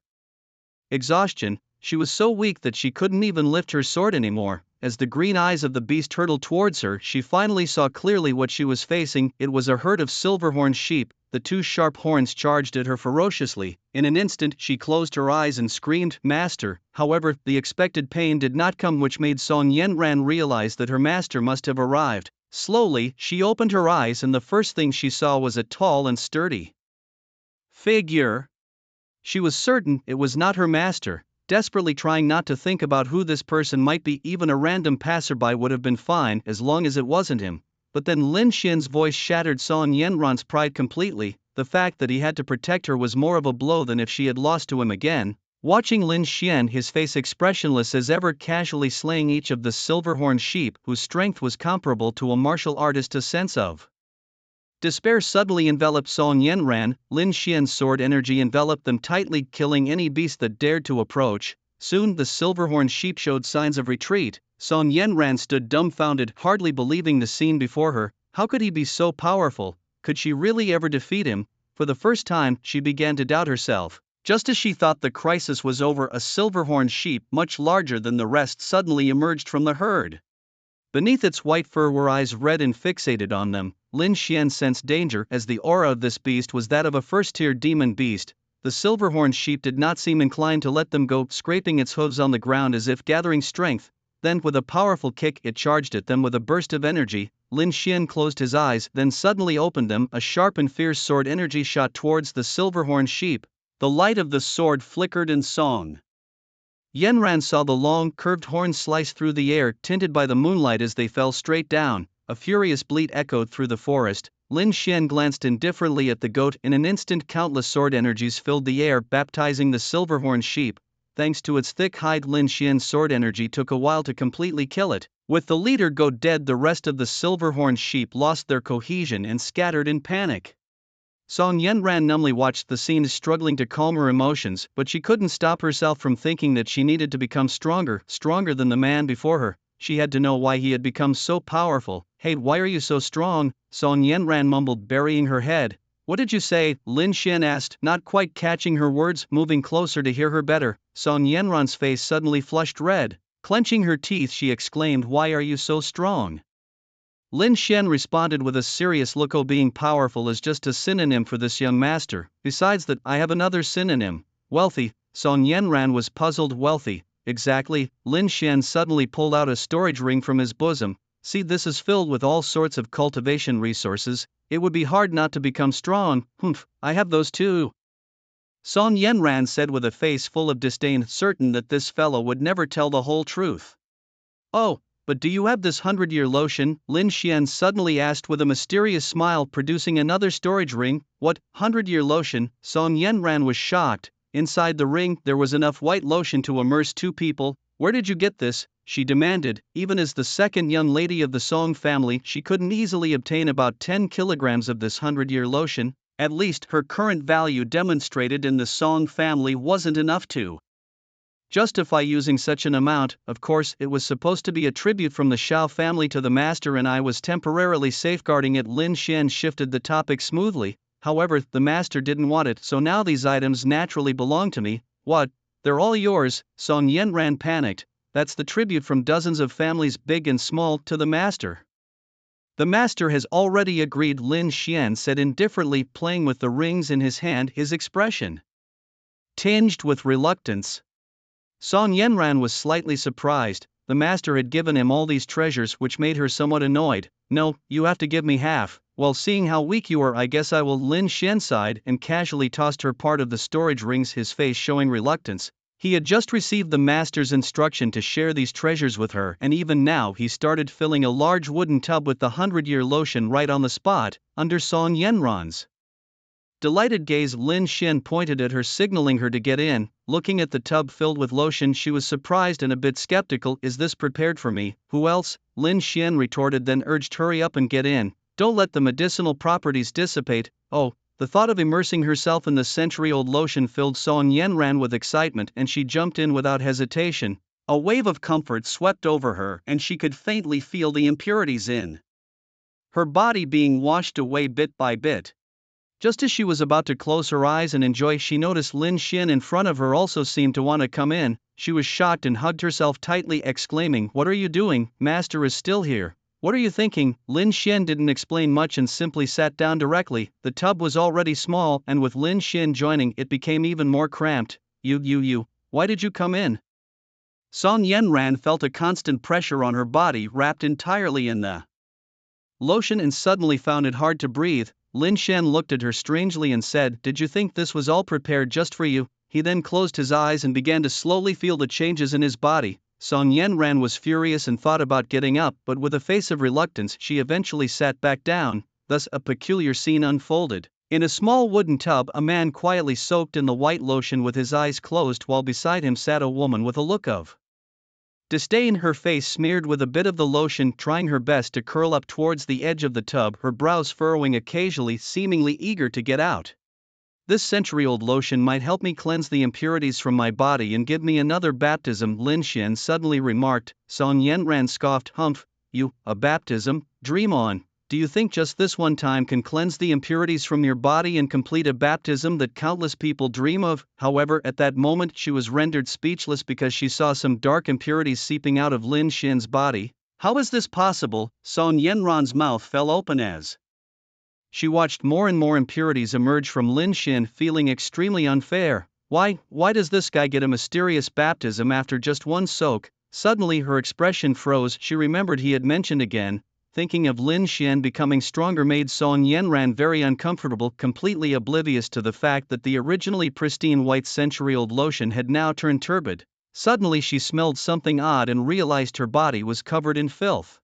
exhaustion. She was so weak that she couldn't even lift her sword anymore. As the green eyes of the beast hurtled towards her, she finally saw clearly what she was facing. It was a herd of silver-horned sheep. The two sharp horns charged at her ferociously. In an instant, she closed her eyes and screamed, "Master!" However, the expected pain did not come, which made Song Yanran realize that her master must have arrived. Slowly, she opened her eyes, and the first thing she saw was a tall and sturdy figure. She was certain it was not her master. Desperately trying not to think about who this person might be, even a random passerby would have been fine as long as it wasn't him. but then Lin Xian's voice shattered Song Yanran's pride completely. The fact that he had to protect her was more of a blow than if she had lost to him again. Watching Lin Xian, his face expressionless as ever, casually slaying each of the silver-horned sheep whose strength was comparable to a martial artist's sense of despair suddenly enveloped Song Yanran. Lin Xian's sword energy enveloped them tightly, killing any beast that dared to approach. Soon the silver-horned sheep showed signs of retreat. Song Yanran stood dumbfounded, hardly believing the scene before her. How could he be so powerful? Could she really ever defeat him? For the first time, she began to doubt herself. Just as she thought the crisis was over, a silver-horned sheep, much larger than the rest, suddenly emerged from the herd. Beneath its white fur were eyes red and fixated on them. Lin Xian sensed danger, as the aura of this beast was that of a first-tier demon beast. The silver-horned sheep did not seem inclined to let them go, scraping its hooves on the ground as if gathering strength. Then with a powerful kick it charged at them with a burst of energy. Lin Xian closed his eyes, then suddenly opened them. A sharp and fierce sword energy shot towards the silver-horned sheep. The light of the sword flickered and Song Yanran saw the long, curved horns slice through the air, tinted by the moonlight as they fell straight down. A furious bleat echoed through the forest. Lin Xian glanced indifferently at the goat. In an instant countless sword energies filled the air, baptizing the silver-horned sheep. Thanks to its thick hide, Lin Xian's sword energy took a while to completely kill it. With the leader goat dead, the rest of the silver-horned sheep lost their cohesion and scattered in panic. Song Yanran numbly watched the scene, struggling to calm her emotions, but she couldn't stop herself from thinking that she needed to become stronger than the man before her. She had to know why he had become so powerful. "Hey, why are you so strong?" Song Yanran mumbled, burying her head. "What did you say?" Lin Xian asked, not quite catching her words. Moving closer to hear her better, Song Yanran's face suddenly flushed red. Clenching her teeth, she exclaimed, "Why are you so strong?" Lin Xian responded with a serious look. "Oh, being powerful is just a synonym for this, young master. Besides that, I have another synonym. Wealthy." Song Yanran was puzzled. "Wealthy? Exactly." Lin Xian suddenly pulled out a storage ring from his bosom. "See, this is filled with all sorts of cultivation resources. It would be hard not to become strong." "Humph, I have those too," Song Yanran said with a face full of disdain, certain that this fellow would never tell the whole truth. "Oh, but do you have this 100-year lotion?" Lin Xian suddenly asked with a mysterious smile, producing another storage ring. "What, 100-year lotion?" Song Yanran was shocked. Inside the ring, there was enough white lotion to immerse 2 people. "Where did you get this?" she demanded. Even as the second young lady of the Song family, she couldn't easily obtain about 10 kilograms of this 100-year lotion. At least, her current value demonstrated in the Song family wasn't enough to justify using such an amount. Of course, it was supposed to be a tribute from the Shao family to the master, and I was temporarily safeguarding it. Lin Xian shifted the topic smoothly. "However, the master didn't want it, so now these items naturally belong to me." "What? They're all yours?" Song Yanran panicked. "That's the tribute from dozens of families, big and small, to the master." "The master has already agreed," Lin Xian said indifferently, playing with the rings in his hand, his expression tinged with reluctance. Song Yanran was slightly surprised. The master had given him all these treasures, which made her somewhat annoyed. "No, you have to give me half." "Well, seeing how weak you are, I guess I will." Lin Xian sighed and casually tossed her part of the storage rings, his face showing reluctance. He had just received the master's instruction to share these treasures with her, and even now he started filling a large wooden tub with the 100-year lotion right on the spot, under Song Yanran's delighted gaze. Lin Xian pointed at her, signaling her to get in. Looking at the tub filled with lotion, she was surprised and a bit skeptical. "Is this prepared for me?" "Who else?" Lin Xian retorted, then urged, "Hurry up and get in. Don't let the medicinal properties dissipate." "Oh." The thought of immersing herself in the century-old lotion filled Song Yanran with excitement, and she jumped in without hesitation. A wave of comfort swept over her, and she could faintly feel the impurities in her body being washed away bit by bit. Just as she was about to close her eyes and enjoy, she noticed Lin Xian in front of her also seemed to want to come in. She was shocked and hugged herself tightly, exclaiming, "What are you doing? Master is still here." "What are you thinking?" Lin Xian didn't explain much and simply sat down directly. The tub was already small, and with Lin Xian joining, it became even more cramped. You, why did you come in?" Song Yanran felt a constant pressure on her body, wrapped entirely in the lotion, and suddenly found it hard to breathe. Lin Xian looked at her strangely and said, "Did you think this was all prepared just for you?" He then closed his eyes and began to slowly feel the changes in his body. Song Yanran was furious and thought about getting up, but with a face of reluctance she eventually sat back down. Thus a peculiar scene unfolded. In a small wooden tub a man quietly soaked in the white lotion with his eyes closed, while beside him sat a woman with a look of disdain, her face smeared with a bit of the lotion, trying her best to curl up towards the edge of the tub, her brows furrowing occasionally, seemingly eager to get out. "This century-old lotion might help me cleanse the impurities from my body and give me another baptism," Lin Xian suddenly remarked. Song Yanran scoffed. "Humph, you, a baptism? Dream on. Do you think just this one time can cleanse the impurities from your body and complete a baptism that countless people dream of?" However, at that moment she was rendered speechless because she saw some dark impurities seeping out of Lin Xian's body. How is this possible? Song Yanran's mouth fell open as she watched more and more impurities emerge from Lin Xian, feeling extremely unfair. Why does this guy get a mysterious baptism after just one soak? Suddenly her expression froze. She remembered he had mentioned again. Thinking of Lin Xian becoming stronger made Song Yanran very uncomfortable, completely oblivious to the fact that the originally pristine white century-old lotion had now turned turbid. Suddenly she smelled something odd and realized her body was covered in filth.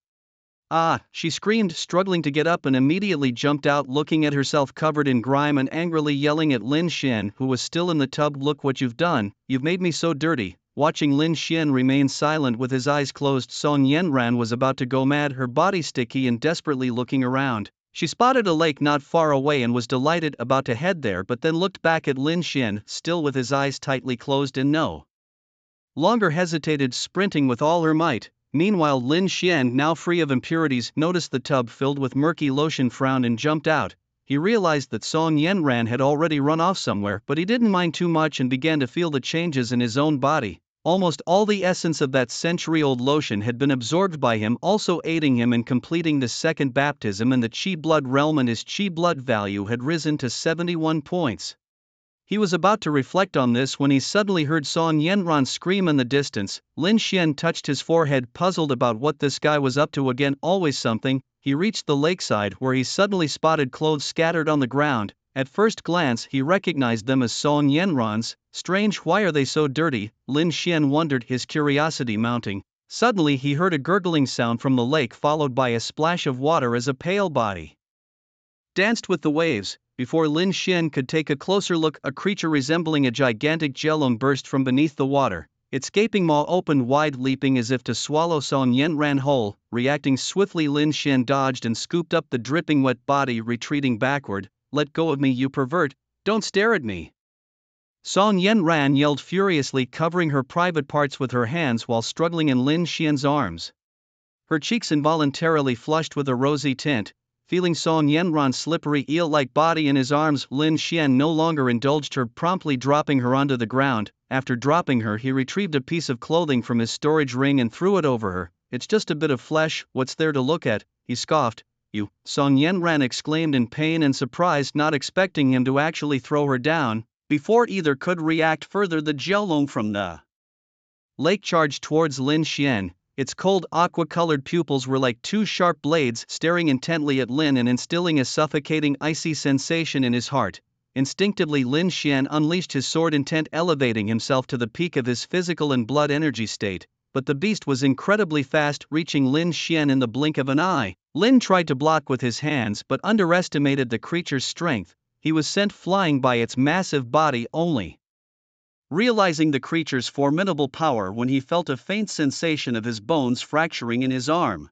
"Ah!" she screamed, struggling to get up, and immediately jumped out, looking at herself covered in grime and angrily yelling at Lin Xian, who was still in the tub. "Look what you've done, you've made me so dirty." Watching Lin Xian remain silent with his eyes closed, Song Yanran was about to go mad, her body sticky and desperately looking around. She spotted a lake not far away and was delighted, about to head there, but then looked back at Lin Xian, still with his eyes tightly closed, and no longer hesitated, sprinting with all her might. Meanwhile Lin Xian, now free of impurities, noticed the tub filled with murky lotion, frowned and jumped out. He realized that Song Yanran had already run off somewhere, but he didn't mind too much and began to feel the changes in his own body. Almost all the essence of that century-old lotion had been absorbed by him, also aiding him in completing this second baptism in the Qi blood realm, and his Qi blood value had risen to 71 points. He was about to reflect on this when he suddenly heard Song Yanran scream in the distance. Lin Xian touched his forehead, puzzled about what this guy was up to again, always something. He reached the lakeside, where he suddenly spotted clothes scattered on the ground. At first glance he recognized them as Song Yanran's. Strange, why are they so dirty? Lin Xian wondered, his curiosity mounting. Suddenly he heard a gurgling sound from the lake, followed by a splash of water as a pale body danced with the waves. Before Lin Xian could take a closer look, a creature resembling a gigantic jelong burst from beneath the water. Its gaping maw opened wide, leaping as if to swallow Song Yanran whole. Reacting swiftly, Lin Xian dodged and scooped up the dripping wet body, retreating backward. "Let go of me, you pervert! Don't stare at me!" Song Yanran yelled furiously, covering her private parts with her hands while struggling in Lin Xian's arms. Her cheeks involuntarily flushed with a rosy tint. Feeling Song Yanran's slippery eel-like body in his arms, Lin Xian no longer indulged her, promptly dropping her onto the ground. After dropping her, he retrieved a piece of clothing from his storage ring and threw it over her. "It's just a bit of flesh, what's there to look at?" he scoffed. "You!" Song Yanran exclaimed in pain and surprise, not expecting him to actually throw her down. Before either could react further, the jelong from the lake charged towards Lin Xian. Its cold, aqua-colored pupils were like two sharp blades, staring intently at Lin and instilling a suffocating, icy sensation in his heart. Instinctively Lin Xian unleashed his sword, intent elevating himself to the peak of his physical and blood energy state. But the beast was incredibly fast, reaching Lin Xian in the blink of an eye. Lin tried to block with his hands but underestimated the creature's strength. He was sent flying by its massive body, only realizing the creature's formidable power when he felt a faint sensation of his bones fracturing in his arm.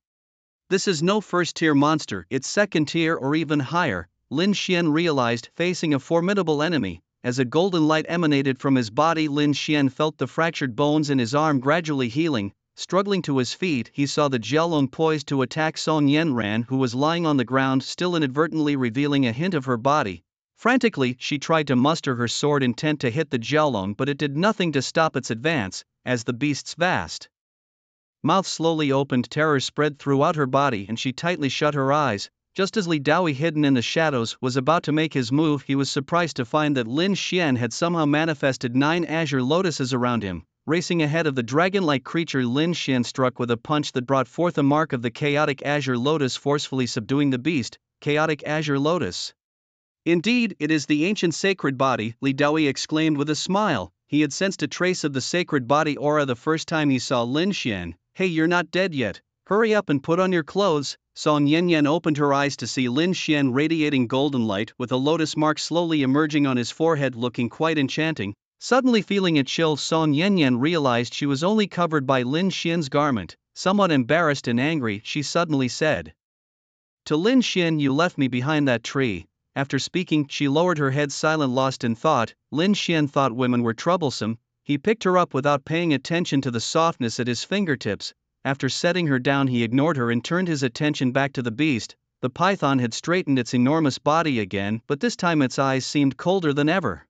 This is no first-tier monster, it's second-tier or even higher, Lin Xian realized, facing a formidable enemy. As a golden light emanated from his body, Lin Xian felt the fractured bones in his arm gradually healing. Struggling to his feet, he saw the jelong poised to attack Song Yanran, who was lying on the ground, still inadvertently revealing a hint of her body. Frantically, she tried to muster her sword, intent to hit the jelong, but it did nothing to stop its advance. As the beast's vast mouth slowly opened, terror spread throughout her body and she tightly shut her eyes. Just as Li Daoi, hidden in the shadows, was about to make his move, he was surprised to find that Lin Xian had somehow manifested 9 azure lotuses around him. Racing ahead of the dragon-like creature, Lin Xian struck with a punch that brought forth a mark of the chaotic azure lotus, forcefully subduing the beast. Chaotic azure lotus. Indeed, it is the ancient sacred body, Li Daoi exclaimed with a smile. he had sensed a trace of the sacred body aura the first time he saw Lin Xian. "Hey, you're not dead yet. Hurry up and put on your clothes." Song Yanyan opened her eyes to see Lin Xian radiating golden light with a lotus mark slowly emerging on his forehead, looking quite enchanting. Suddenly feeling a chill, Song Yanyan realized she was only covered by Lin Xian's garment. Somewhat embarrassed and angry, she suddenly said to Lin Xian, "You left me behind that tree." After speaking, she lowered her head, silent, lost in thought. Lin Xian thought women were troublesome. He picked her up without paying attention to the softness at his fingertips. After setting her down, he ignored her and turned his attention back to the beast. The python had straightened its enormous body again, but this time its eyes seemed colder than ever.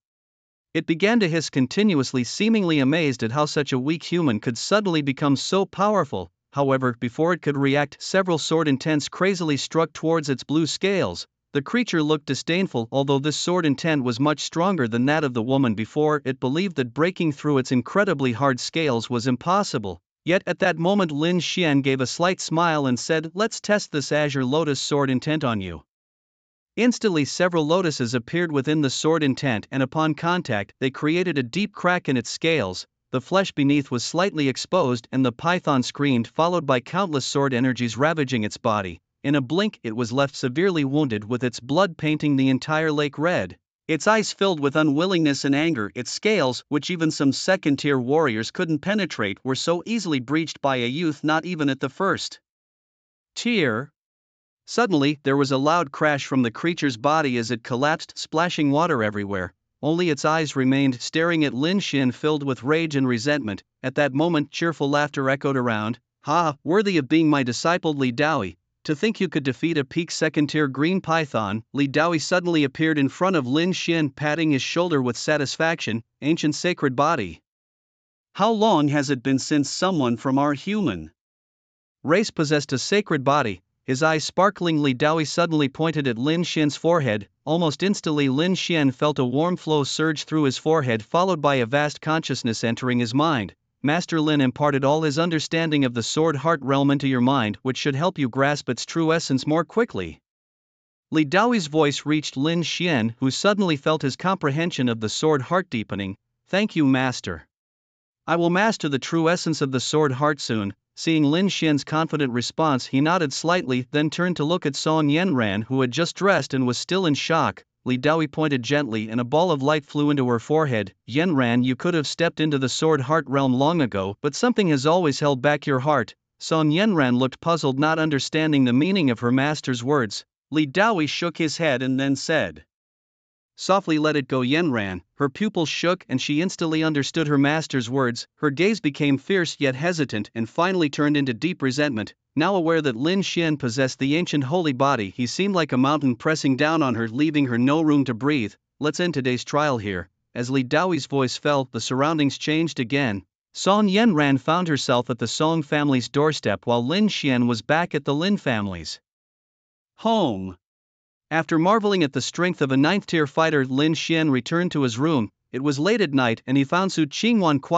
It began to hiss continuously, seemingly amazed at how such a weak human could suddenly become so powerful. However, before it could react, several sword intents crazily struck towards its blue scales. The creature looked disdainful. Although this sword intent was much stronger than that of the woman before, it believed that breaking through its incredibly hard scales was impossible. Yet at that moment Lin Xian gave a slight smile and said, "Let's test this azure lotus sword intent on you." Instantly several lotuses appeared within the sword intent, and upon contact they created a deep crack in its scales. The flesh beneath was slightly exposed and the python screamed, followed by countless sword energies ravaging its body. In a blink it was left severely wounded, with its blood painting the entire lake red. Its eyes filled with unwillingness and anger. Its scales, which even some second-tier warriors couldn't penetrate, were so easily breached by a youth not even at the first tier. Suddenly, there was a loud crash from the creature's body as it collapsed, splashing water everywhere. Only its eyes remained, staring at Lin Xian, filled with rage and resentment. At that moment, cheerful laughter echoed around. "Ha, worthy of being my disciple Li Daoi. To think you could defeat a peak second-tier green python." Li Daoi suddenly appeared in front of Lin Xian, patting his shoulder with satisfaction. "Ancient sacred body. How long has it been since someone from our human race possessed a sacred body?" His eyes sparkling, Li Daoi suddenly pointed at Lin Xian's forehead. Almost instantly Lin Xian felt a warm flow surge through his forehead, followed by a vast consciousness entering his mind. "Master Lin imparted all his understanding of the sword heart realm into your mind, which should help you grasp its true essence more quickly." Li Daoi's voice reached Lin Xian, who suddenly felt his comprehension of the sword heart deepening. "Thank you, Master. I will master the true essence of the sword heart soon." Seeing Lin Xian's confident response, he nodded slightly, then turned to look at Song Yanran, who had just dressed and was still in shock. Li Daoi pointed gently and a ball of light flew into her forehead. "Yanran, you could have stepped into the sword heart realm long ago, but something has always held back your heart." Song Yanran looked puzzled, not understanding the meaning of her master's words. Li Daoi shook his head and then said softly, "Let it go, Yanran." Her pupils shook and she instantly understood her master's words. Her gaze became fierce yet hesitant and finally turned into deep resentment. Now aware that Lin Xian possessed the ancient holy body, he seemed like a mountain pressing down on her, leaving her no room to breathe. "Let's end today's trial here." As Li Daoi's voice fell, the surroundings changed again. Song Yanran found herself at the Song family's doorstep, while Lin Xian was back at the Lin family's home. After marveling at the strength of a 9th-tier fighter, Lin Xian returned to his room. It was late at night and he found Su Qingwan quiet